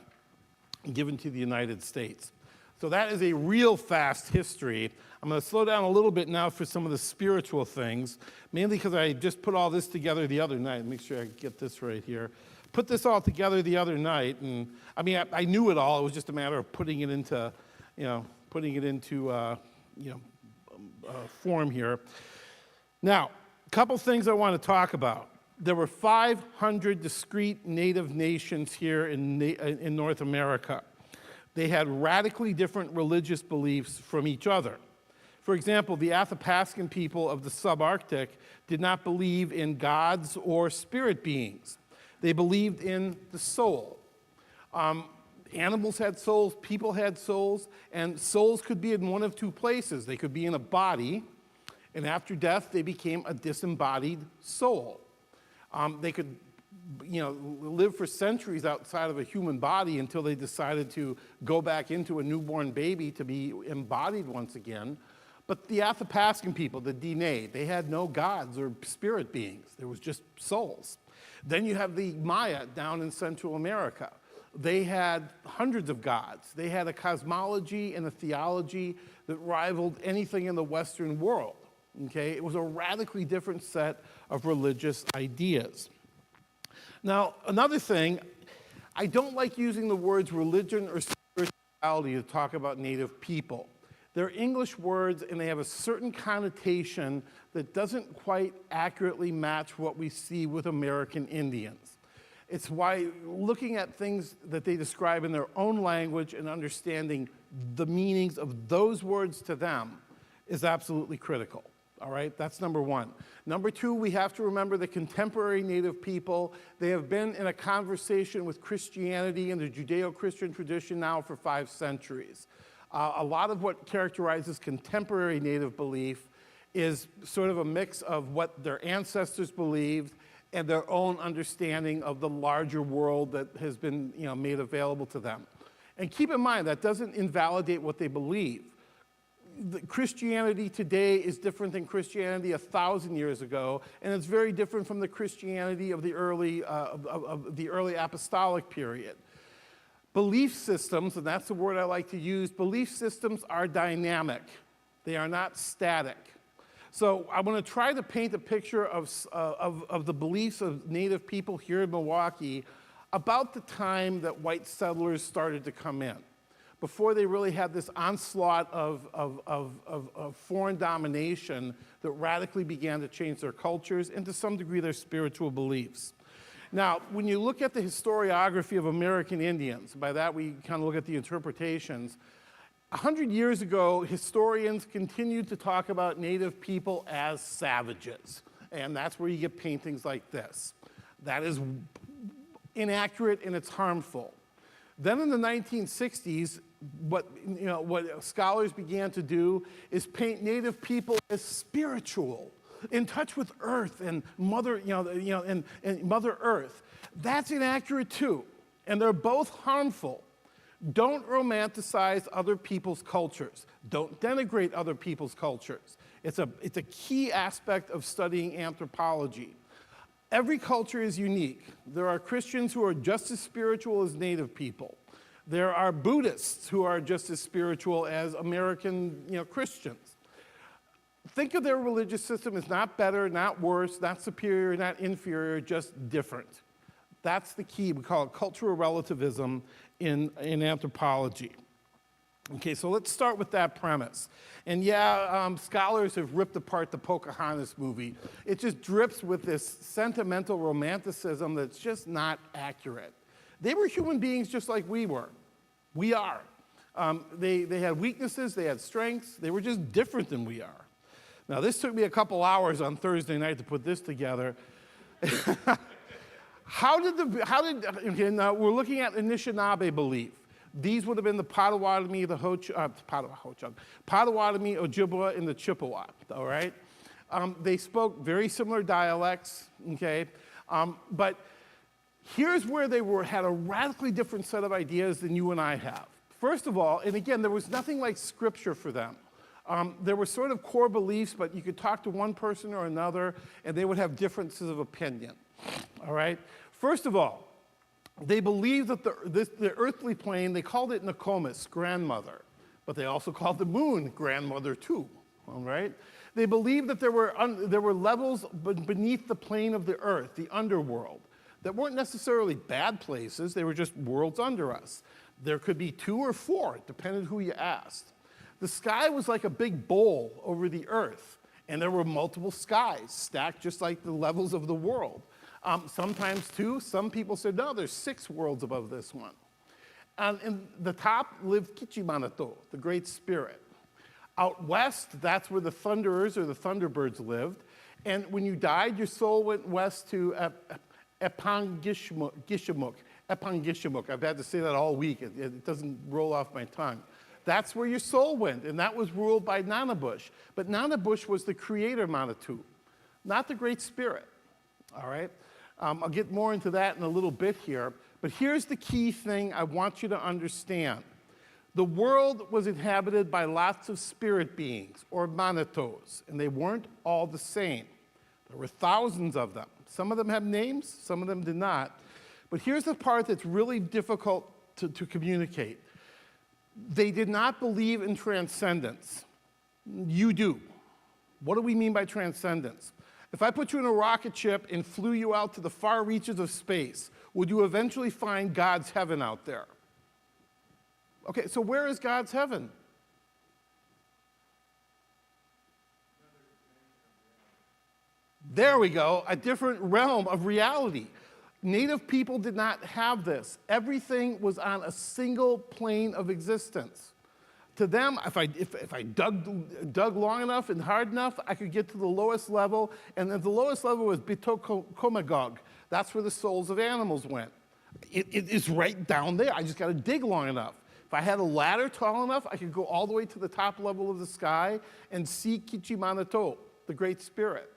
United States. So that is a real fast history. I'm going to slow down a little bit now for some of the spiritual things, mainly because I just put all this together the other night. Make sure I get this right here. Put this all together the other night, and I mean, I knew it all. It was just a matter of putting it into, form here. Now, a couple things I want to talk about. There were 500 discrete native nations here in North America. They had radically different religious beliefs from each other. For example, the Athapascan people of the subarctic did not believe in gods or spirit beings. They believed in the soul. Animals had souls, people had souls, and souls could be in one of two places. They could be in a body, and after death, they became a disembodied soul. They could live for centuries outside of a human body until they decided to go back into a newborn baby to be embodied once again. But the Athapascan people, the Diné, they had no gods or spirit beings. There was just souls. Then you have the Maya down in Central America. They had hundreds of gods. They had a cosmology and a theology that rivaled anything in the Western world. Okay? It was a radically different set of religious ideas. Now, another thing, I don't like using the words religion or spirituality to talk about Native people. They're English words, and they have a certain connotation that doesn't quite accurately match what we see with American Indians. It's why looking at things that they describe in their own language and understanding the meanings of those words to them is absolutely critical. All right, that's number one. Number two, we have to remember the contemporary Native people. They have been in a conversation with Christianity and the Judeo-Christian tradition now for 5 centuries. A lot of what characterizes contemporary Native belief is sort of a mix of what their ancestors believed and their own understanding of the larger world that has been made available to them. And keep in mind, that doesn't invalidate what they believe. Christianity today is different than Christianity 1,000 years ago, and it's very different from the Christianity of the early apostolic period. Belief systems, and that's the word I like to use, belief systems are dynamic. They are not static. So I'm going to try to paint a picture of the beliefs of Native people here in Milwaukee about the time that white settlers started to come in, before they really had this onslaught of foreign domination that radically began to change their cultures and to some degree their spiritual beliefs. Now, when you look at the historiography of American Indians, by that we kind of look at the interpretations, 100 years ago, historians continued to talk about Native people as savages, and that's where you get paintings like this. That is inaccurate and it's harmful. Then in the 1960s, what scholars began to do is paint Native people as spiritual, in touch with Earth and Mother, and Mother Earth. That's inaccurate too, and they're both harmful. Don't romanticize other people's cultures. Don't denigrate other people's cultures. It's a key aspect of studying anthropology. Every culture is unique. There are Christians who are just as spiritual as Native people. There are Buddhists who are just as spiritual as American Christians. Think of their religious system as not better, not worse, not superior, not inferior, just different. That's the key. We call it cultural relativism in anthropology. Okay, so let's start with that premise. And scholars have ripped apart the Pocahontas movie. It just drips with this sentimental romanticism that's just not accurate. They were human beings just like we were. We are. They had weaknesses, they had strengths, they were just different than we are. Now, this took me a couple hours on Thursday night to put this together. Now we're looking at Anishinaabe belief. These would have been the Potawatomi, Potawatomi, Ojibwa, and the Chippewa, all right? They spoke very similar dialects, okay? But here's where they had a radically different set of ideas than you and I have. First of all, and again, there was nothing like scripture for them. There were sort of core beliefs, but you could talk to one person or another, and they would have differences of opinion. All right? First of all, they believed that the earthly plane, they called it Nokomis, grandmother, but they also called the moon grandmother too. All right? They believed that there were levels beneath the plane of the earth, the underworld, that weren't necessarily bad places, they were just worlds under us. There could be 2 or 4, it depended who you asked. The sky was like a big bowl over the earth, and there were multiple skies stacked just like the levels of the world. Sometimes 2, some people said, no, there's 6 worlds above this one. And in the top lived Kichimanato, the Great Spirit. Out west, that's where the Thunderers or the Thunderbirds lived. And when you died, your soul went west to Epangishimuk. I've had to say that all week. It doesn't roll off my tongue. That's where your soul went, and that was ruled by Nanabush. But Nanabush was the creator Manitou, not the Great Spirit. All right? I'll get more into that in a little bit here. But here's the key thing I want you to understand. The world was inhabited by lots of spirit beings, or Manitos, and they weren't all the same. There were thousands of them. Some of them have names, some of them did not. But here's the part that's really difficult to communicate. They did not believe in transcendence. You do. What do we mean by transcendence? If I put you in a rocket ship and flew you out to the far reaches of space, would you eventually find God's heaven out there? Okay, so where is God's heaven? There we go, a different realm of reality. Native people did not have this. Everything was on a single plane of existence. To them, if I dug long enough and hard enough, I could get to the lowest level, and then the lowest level was Bitokomagog. That's where the souls of animals went. It is right down there. I just got to dig long enough. If I had a ladder tall enough, I could go all the way to the top level of the sky and see Kichimanato, the Great Spirit.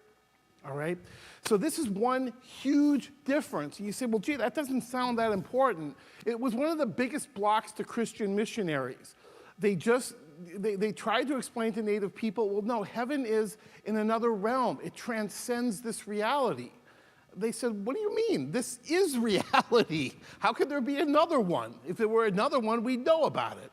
All right? So this is one huge difference. You say, well, gee, that doesn't sound that important. It was one of the biggest blocks to Christian missionaries. They tried to explain to Native people, well, no, heaven is in another realm. It transcends this reality. They said, what do you mean? This is reality. How could there be another one? If there were another one, we'd know about it.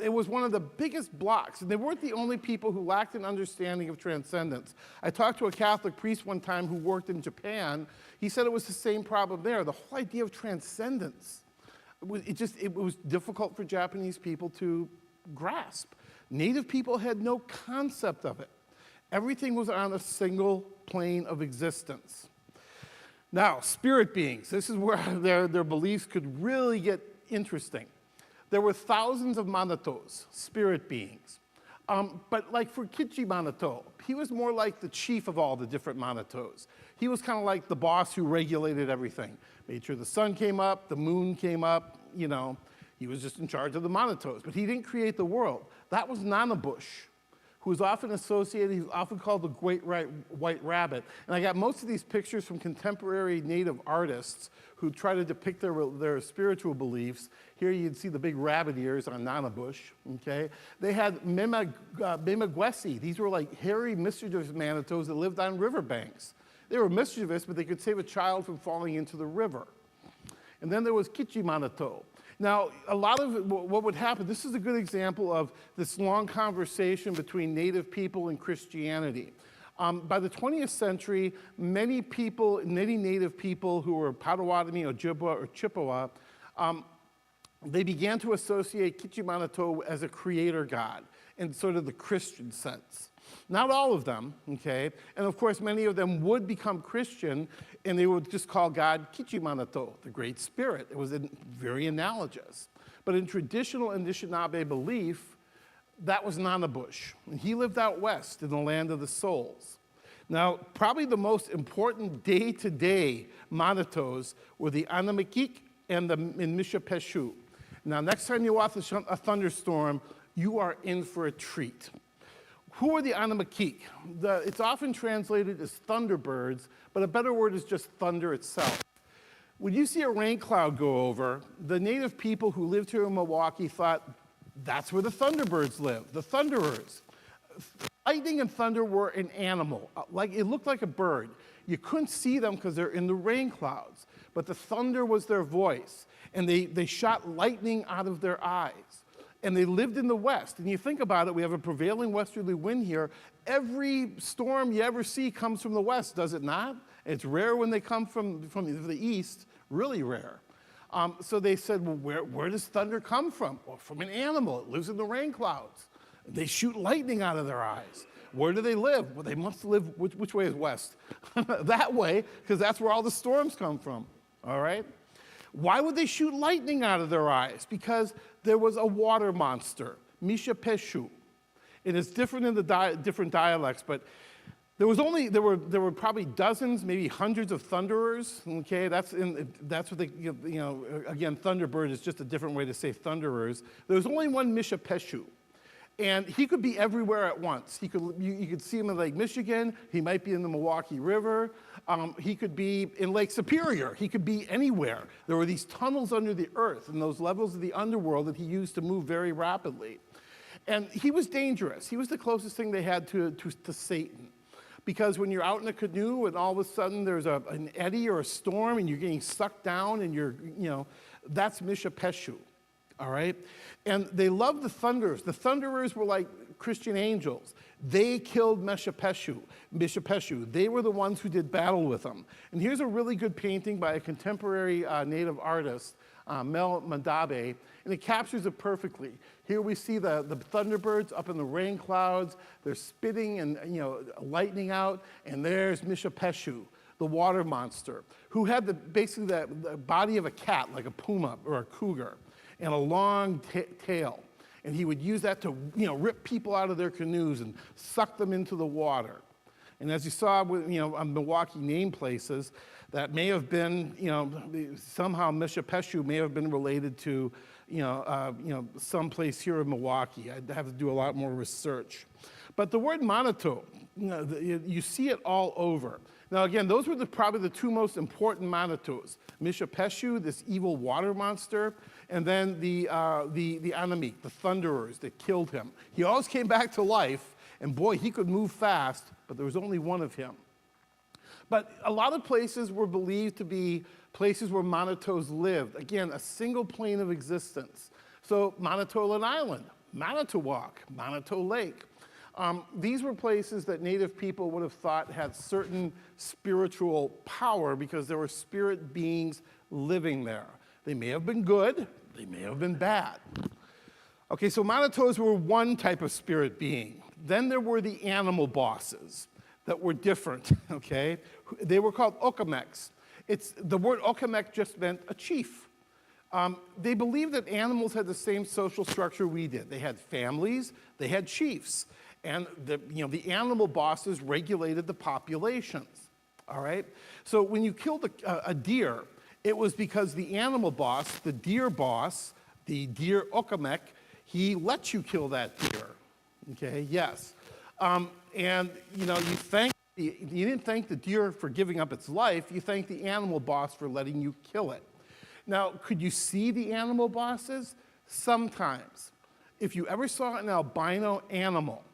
It was one of the biggest blocks, and they weren't the only people who lacked an understanding of transcendence. I talked to a Catholic priest one time who worked in Japan. He said it was the same problem there, the whole idea of transcendence. It was difficult for Japanese people to grasp. Native people had no concept of it. Everything was on a single plane of existence. Now, spirit beings, this is where their beliefs could really get interesting. There were thousands of Manitos, spirit beings. But like for Kichimanato, he was more like the chief of all the different Manitos. He was kind of like the boss who regulated everything. Made sure the sun came up, the moon came up, you know. He was just in charge of the Manitos, but he didn't create the world. That was Nanabush, who is often associated, he's often called the Great White Rabbit. And I got most of these pictures from contemporary Native artists who try to depict their spiritual beliefs. Here you'd see the big rabbit ears on Nanabush, okay? They had Memagwesi. These were like hairy, mischievous Manitos that lived on riverbanks. They were mischievous, but they could save a child from falling into the river. And then there was Kichimanato. Now, a lot of what would happen, this is a good example of this long conversation between Native people and Christianity. By the 20th century, many Native people who were Potawatomi, Ojibwa, or Chippewa, they began to associate Kichimanato as a creator god in sort of the Christian sense. Not all of them, okay? And of course, many of them would become Christian, and they would just call God Kichimanato, the Great Spirit. It was very analogous. But in traditional Anishinaabe belief, that was Nanabush. And he lived out west in the land of the souls. Now, probably the most important day-to-day Manitos were the Anamikik and the Mishapeshu. Now, next time you watch a thunderstorm, you are in for a treat. Who are the Anamikik? It's often translated as thunderbirds, but a better word is just thunder itself. When you see a rain cloud go over, the native people who lived here in Milwaukee thought that's where the thunderbirds live, the thunderers. Lightning and thunder were an animal. Like, it looked like a bird. You couldn't see them because they're in the rain clouds, but the thunder was their voice. And they shot lightning out of their eyes. And they lived in the west. And you think about it, we have a prevailing westerly wind here. Every storm you ever see comes from the west, does it not? It's rare when they come from the east, really rare. So they said, well, where does thunder come from? Well, from an animal. It lives in the rain clouds. They shoot lightning out of their eyes. Where do they live? Well, they must live, which way is west? That way, because that's where all the storms come from, all right? Why would they shoot lightning out of their eyes? Because there was a water monster, Misha Peshu. It is different in the different dialects, but there were probably dozens, maybe hundreds of thunderers. Okay, that's what they, again, thunderbird is just a different way to say thunderers. There was only one Misha Peshu. And he could be everywhere at once. You could see him in Lake Michigan. He might be in the Milwaukee River. He could be in Lake Superior. He could be anywhere. There were these tunnels under the earth and those levels of the underworld that he used to move very rapidly. And he was dangerous. He was the closest thing they had to Satan. Because when you're out in a canoe and all of a sudden there's an eddy or a storm and you're getting sucked down and that's Misha Peshu. All right? And they loved the thunderers. The thunderers were like Christian angels. They killed Misha Peshu. They were the ones who did battle with them. And here's a really good painting by a contemporary native artist, Mel Mandabe, and it captures it perfectly. Here we see the thunderbirds up in the rain clouds. They're spitting and lightning out, and there's Misha Peshu, the water monster, who had basically the body of a cat, like a puma or a cougar, and a long tail. And he would use that to rip people out of their canoes and suck them into the water. And as you saw with on Milwaukee name places, that may have been somehow Misha Peshu may have been related to someplace here in Milwaukee. I'd have to do a lot more research. But the word manito, you see it all over. Now again, those were probably the two most important manitos. Misha Peshu, this evil water monster, and then the enemy, the thunderers that killed him. He always came back to life, and boy, he could move fast, but there was only one of him. But a lot of places were believed to be places where manitos lived. Again, a single plane of existence. So Manitoulin Island, Manitowoc, Manitou Lake. These were places that native people would have thought had certain spiritual power because there were spirit beings living there. They may have been good, they may have been bad. Okay, so Manitos were one type of spirit being. Then there were the animal bosses that were different, okay? They were called Okemeks. The word Okemek just meant a chief. They believed that animals had the same social structure we did. They had families, they had chiefs. And the animal bosses regulated the populations, all right? So when you killed a deer, it was because the animal boss, the deer boss, the deer Okemek, he let you kill that deer, okay, yes. And you didn't thank the deer for giving up its life, you thanked the animal boss for letting you kill it. Now, could you see the animal bosses? Sometimes. If you ever saw an albino animal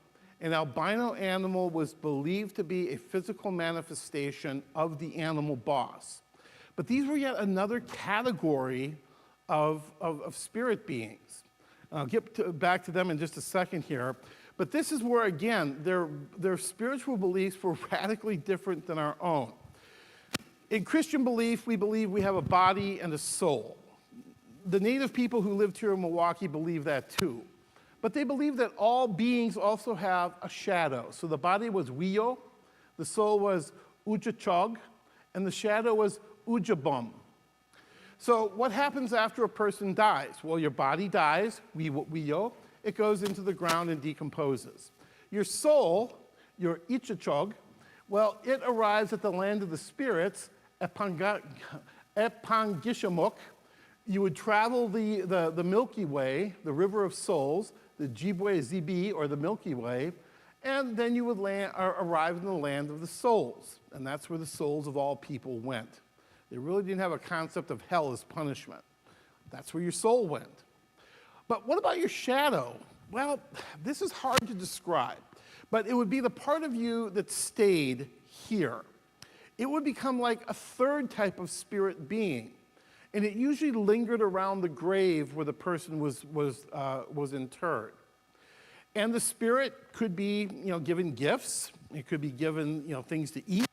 was believed to be a physical manifestation of the animal boss. But these were yet another category of spirit beings. I'll get back to them in just a second here. But this is where, again, their spiritual beliefs were radically different than our own. In Christian belief, we believe we have a body and a soul. The native people who lived here in Milwaukee believe that too. But they believe that all beings also have a shadow. So the body was wiyo, the soul was udjitchog, and the shadow was udjibbom. So what happens after a person dies? Well, your body dies, wiyo, it goes into the ground and decomposes. Your soul, your udjitchog, well, it arrives at the land of the spirits, Epangishamuk. You would travel the Milky Way, the River of Souls, the Jibwe Zibi, or the Milky Way, and then you would arrive in the land of the souls, and that's where the souls of all people went. They really didn't have a concept of hell as punishment. That's where your soul went. But what about your shadow? Well, this is hard to describe, but it would be the part of you that stayed here. It would become like a third type of spirit being, and it usually lingered around the grave where the person was interred. And the spirit could be, given gifts. It could be given, things to eat.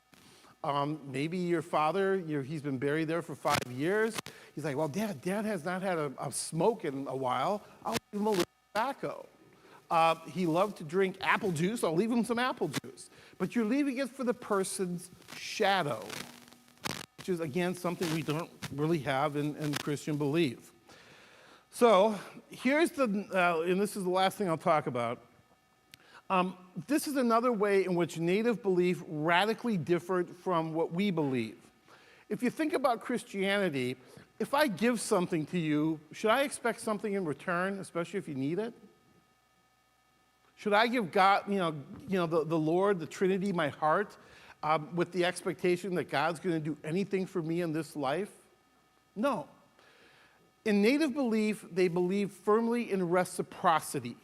Maybe your father, he's been buried there for 5 years. He's like, well, Dad has not had a smoke in a while. I'll leave him a little tobacco. He loved to drink apple juice. I'll leave him some apple juice. But you're leaving it for the person's shadow, which is, again, something we don't really have in Christian belief. So here's and this is the last thing I'll talk about. This is another way in which native belief radically differed from what we believe. If you think about Christianity, if I give something to you, should I expect something in return, especially if you need it? Should I give God, the Lord, the Trinity, my heart, with the expectation that God's going to do anything for me in this life? No. In native belief, they believe firmly in reciprocity.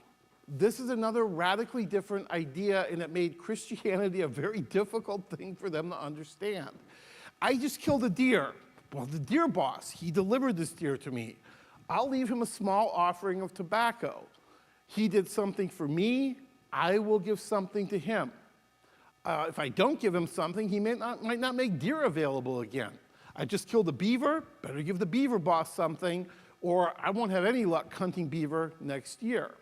This is another radically different idea, and it made Christianity a very difficult thing for them to understand. I just killed a deer. Well, the deer boss, he delivered this deer to me. I'll leave him a small offering of tobacco. He did something for me, I will give something to him. If I don't give him something, he might not make deer available again. I just killed a beaver, better give the beaver boss something, or I won't have any luck hunting beaver next year.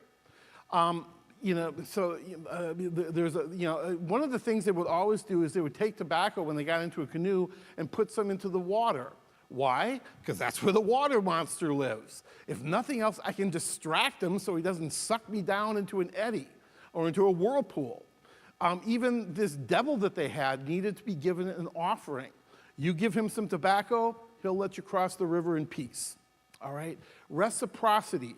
There's one of the things they would always do is they would take tobacco when they got into a canoe and put some into the water. Why? Because that's where the water monster lives. If nothing else, I can distract him so he doesn't suck me down into an eddy or into a whirlpool. Even this devil that they had needed to be given an offering. You give him some tobacco, he'll let you cross the river in peace. All right? Reciprocity.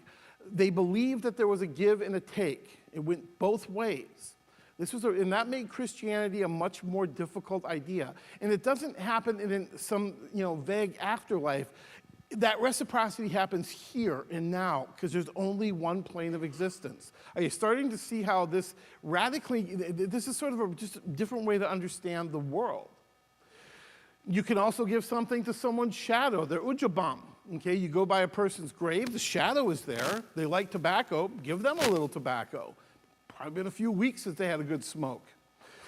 They believed that there was a give and a take. It went both ways. And that made Christianity a much more difficult idea. And it doesn't happen in some vague afterlife. That reciprocity happens here and now because there's only one plane of existence. Are you starting to see how this is sort of just a different way to understand the world? You can also give something to someone's shadow, their udjibbom. Okay, you go by a person's grave, the shadow is there. They like tobacco, give them a little tobacco. Probably been a few weeks since they had a good smoke.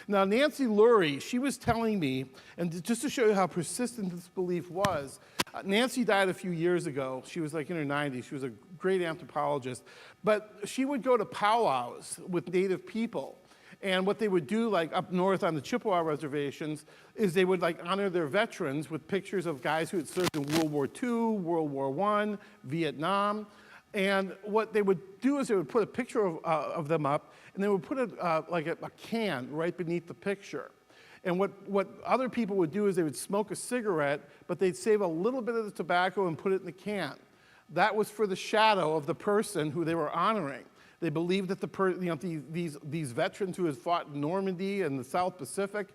Now, Nancy Lurie, she was telling me, and just to show you how persistent this belief was, Nancy died a few years ago. She was like in her 90s. She was a great anthropologist. But she would go to powwows with Native people. And what they would do, like up north on the Chippewa reservations, is they would honor their veterans with pictures of guys who had served in World War II, World War I, Vietnam. And what they would do is they would put a picture of them up, and they would put a can right beneath the picture. And what other people would do is they would smoke a cigarette, but they'd save a little bit of the tobacco and put it in the can. That was for the shadow of the person who they were honoring. They believed that these veterans who had fought in Normandy and the South Pacific,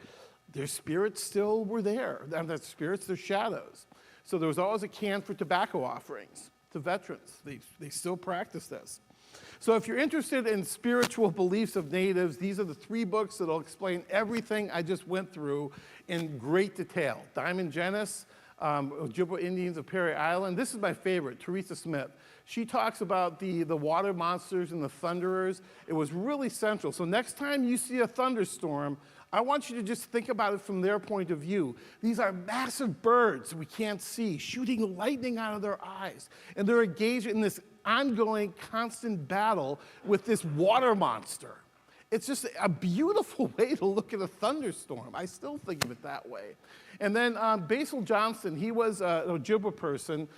their spirits still were there. And their spirits, their shadows. So there was always a can for tobacco offerings to veterans. They still practice this. So if you're interested in spiritual beliefs of natives, these are the 3 books that'll explain everything I just went through in great detail. Diamond Genis, Ojibwa Indians of Prairie Island. This is my favorite, Teresa Smith. She talks about the water monsters and the thunderers. It was really central. So next time you see a thunderstorm, I want you to just think about it from their point of view. These are massive birds we can't see, shooting lightning out of their eyes. And they're engaged in this ongoing, constant battle with this water monster. It's just a beautiful way to look at a thunderstorm. I still think of it that way. And then Basil Johnston, he was an Ojibwa person.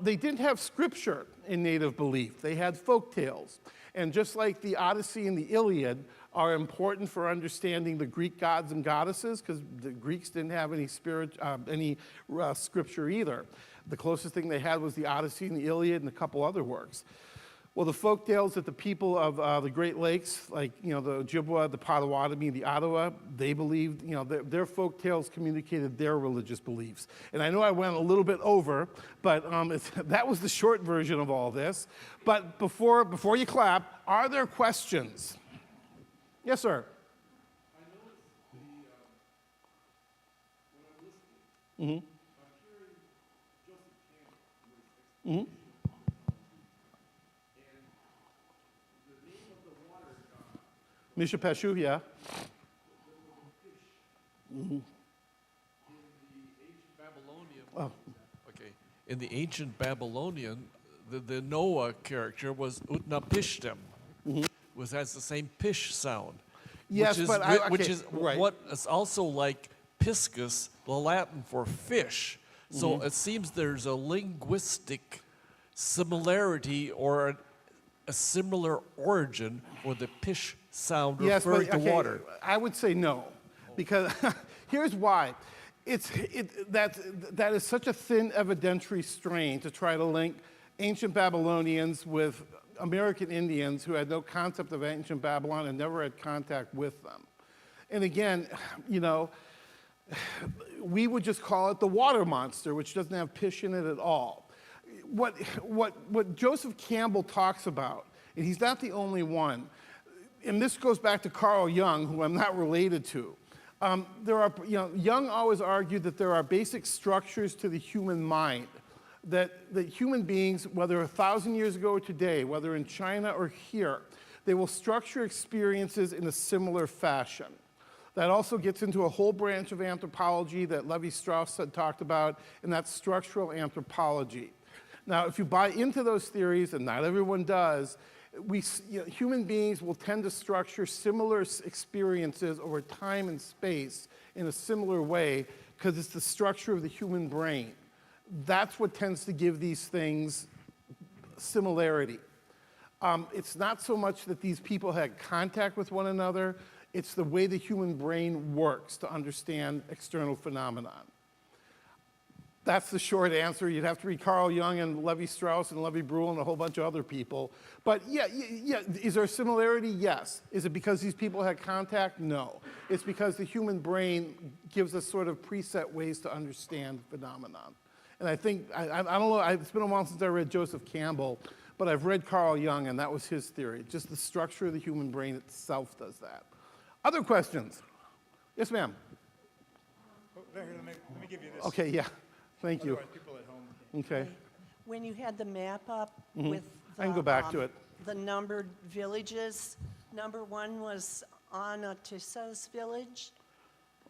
They didn't have scripture in Native belief. They had folk tales. And just like the Odyssey and the Iliad are important for understanding the Greek gods and goddesses, because the Greeks didn't have any scripture either. The closest thing they had was the Odyssey and the Iliad and a couple other works. Well, the folk tales that the people of the Great Lakes, like, the Ojibwa, the Potawatomi, the Ottawa, they believed, their folk tales communicated their religious beliefs. And I know I went a little bit over, but that was the short version of all this. But before you clap, are there questions? Yes, sir. I noticed when I'm listening, Mm-hmm. I'm hearing Joseph Campbell, who is explanation and the name of the water god, Mishapeshu, yeah. fish, in the ancient Babylonian. Oh. Okay. In the ancient Babylonian, the Noah character was Utnapishtim, which has the same pish sound. Yes, which is, but which is right. what is also like piscus, the Latin for fish. So it seems there's a linguistic similarity or a similar origin for the pish sound referring to water. I would say no, because here's why. That is such a thin evidentiary strain to try to link ancient Babylonians with American Indians who had no concept of ancient Babylon and never had contact with them. And again, we would just call it the water monster, which doesn't have pish in it at all. What Joseph Campbell talks about, and he's not the only one, and this goes back to Carl Jung, who I'm not related to. Jung always argued that there are basic structures to the human mind, that human beings, whether 1,000 years ago or today, whether in China or here, they will structure experiences in a similar fashion. That also gets into a whole branch of anthropology that Levi-Strauss had talked about, and that's structural anthropology. Now, if you buy into those theories, and not everyone does, human beings will tend to structure similar experiences over time and space in a similar way because it's the structure of the human brain. That's what tends to give these things similarity. It's not so much that these people had contact with one another, it's the way the human brain works to understand external phenomenon. That's the short answer. You'd have to read Carl Jung and Levi-Strauss and Levi Bruhl and a whole bunch of other people. But yeah, is there a similarity? Yes. Is it because these people had contact? No. It's because the human brain gives us sort of preset ways to understand phenomenon. And I think, I don't know, it's been a while since I read Joseph Campbell, but I've read Carl Jung, and that was his theory. Just the structure of the human brain itself does that. Other questions? Yes, ma'am. Let me give you this. Okay, yeah. Thank you. Otherwise, people at home. Okay. When you had the map up with the, I can go back to it. The numbered villages, number 1 was Anatissa's village,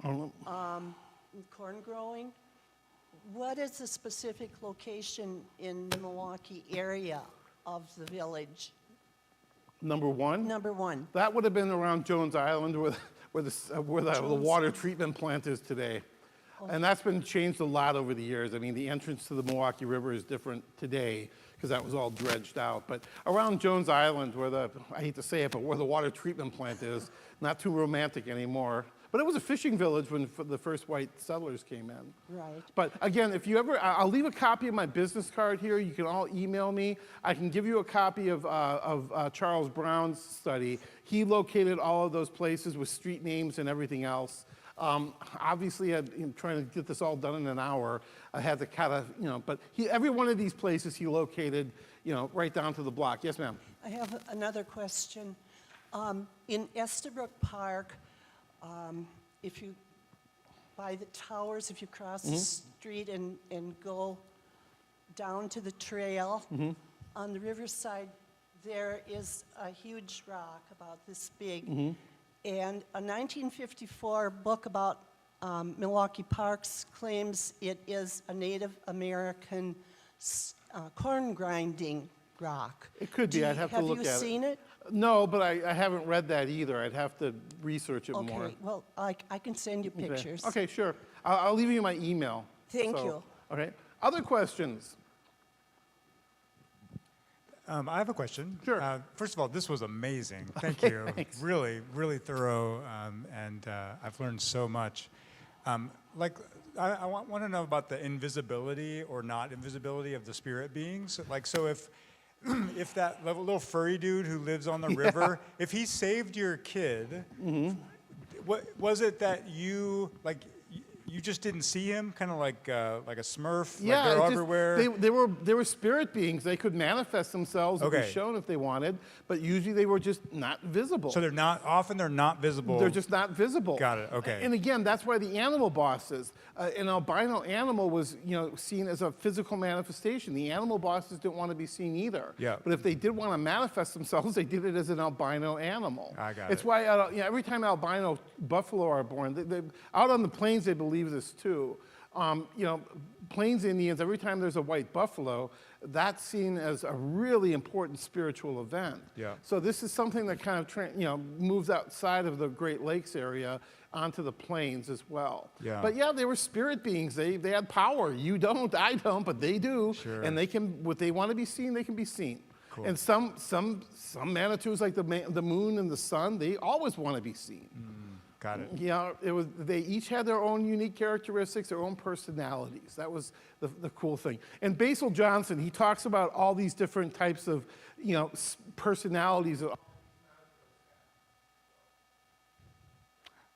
corn growing. What is the specific location in the Milwaukee area of the village? Number 1? Number 1. That would have been around Jones Island where the water treatment plant is today. And that's been changed a lot over the years. I mean, the entrance to the Milwaukee River is different today because that was all dredged out. But around Jones Island, I hate to say it, but where the water treatment plant is, not too romantic anymore. But it was a fishing village when the first white settlers came in. Right. But again, if you ever, I'll leave a copy of my business card here. You can all email me. I can give you a copy of Charles Brown's study. He located all of those places with street names and everything else. Obviously, trying to get this all done in an hour, I had to kind of, but every one of these places he located, right down to the block. Yes, ma'am. I have another question. In Estabrook Park, if you, by the towers, if you cross the street and go down to the trail, on the riverside, there is a huge rock about this big. And a 1954 book about Milwaukee parks claims it is a Native American corn grinding rock. It could be. I'd have to look at it. Have you seen it? No, but I haven't read that either. I'd have to research it more. Okay, well, I can send you pictures. Okay, sure. I'll leave you my email. Thank you. Okay. Other questions? I have a question. Sure. First of all, this was amazing. Thank Okay, you. thanks. Really, really thorough, and I've learned so much. I want to know about the invisibility or not invisibility of the spirit beings. So if if that little furry dude who lives on the river, if he saved your kid, what was it that you like? You just didn't see him, kind of like a Smurf. Yeah, like they're it's just- everywhere. they were spirit beings. They could manifest themselves and be Okay. shown if they wanted, but usually they were just not visible. So they're not visible. They're just not visible. Got it, okay. And again, that's why the animal bosses, an albino animal was, seen as a physical manifestation. The animal bosses didn't want to be seen either. Yeah. But if they did want to manifest themselves, they did it as an albino animal. I got It's it. why every time albino buffalo are born, out on the plains they believe this too. Plains Indians, every time there's a white buffalo, that's seen as a really important spiritual event. Yeah. So this is something that kind of moves outside of the Great Lakes area onto the plains as well. Yeah. But yeah, they were spirit beings. They had power. You don't, I don't, but they do. Sure. And they can, what they want to be seen, they can be seen. Cool. And some Manitous, like the moon and the sun, they always want to be seen. Got it. Yeah, they each had their own unique characteristics, their own personalities. That was the cool thing. And Basil Johnson, he talks about all these different types of, personalities.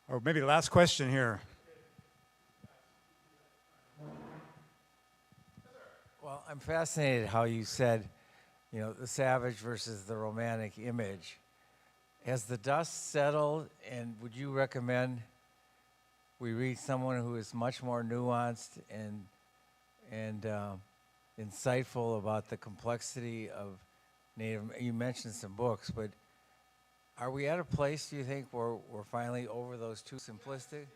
Or maybe last question here. Well, I'm fascinated how you said, the savage versus the romantic image. Has the dust settled, and would you recommend we read someone who is much more nuanced and insightful about the complexity of Native? You mentioned some books, but are we at a place, do you think, where we're finally over those too simplistic?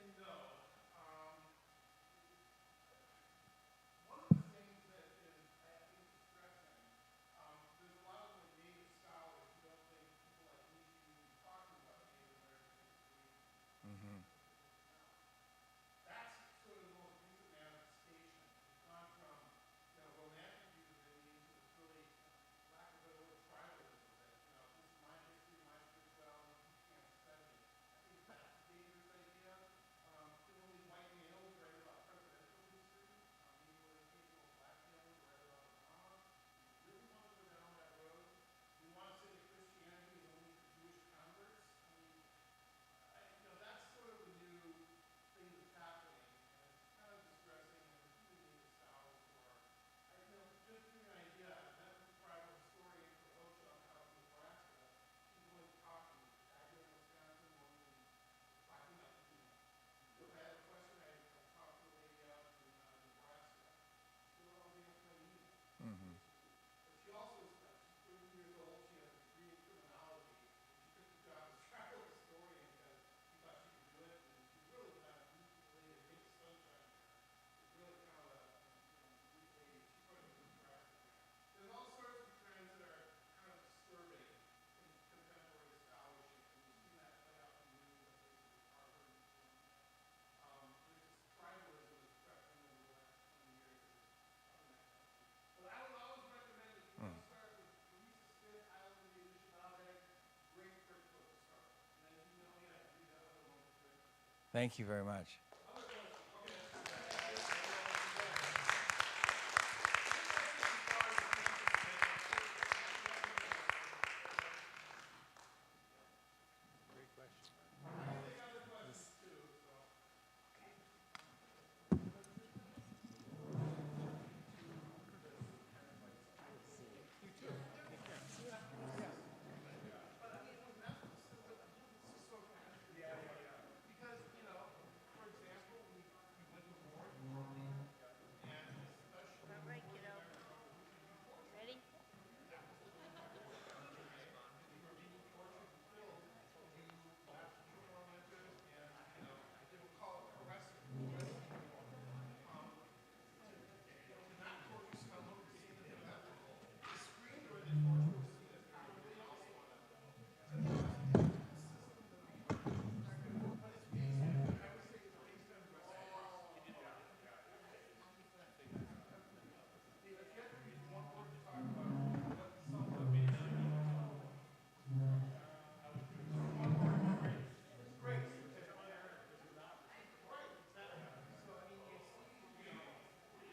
Thank you very much.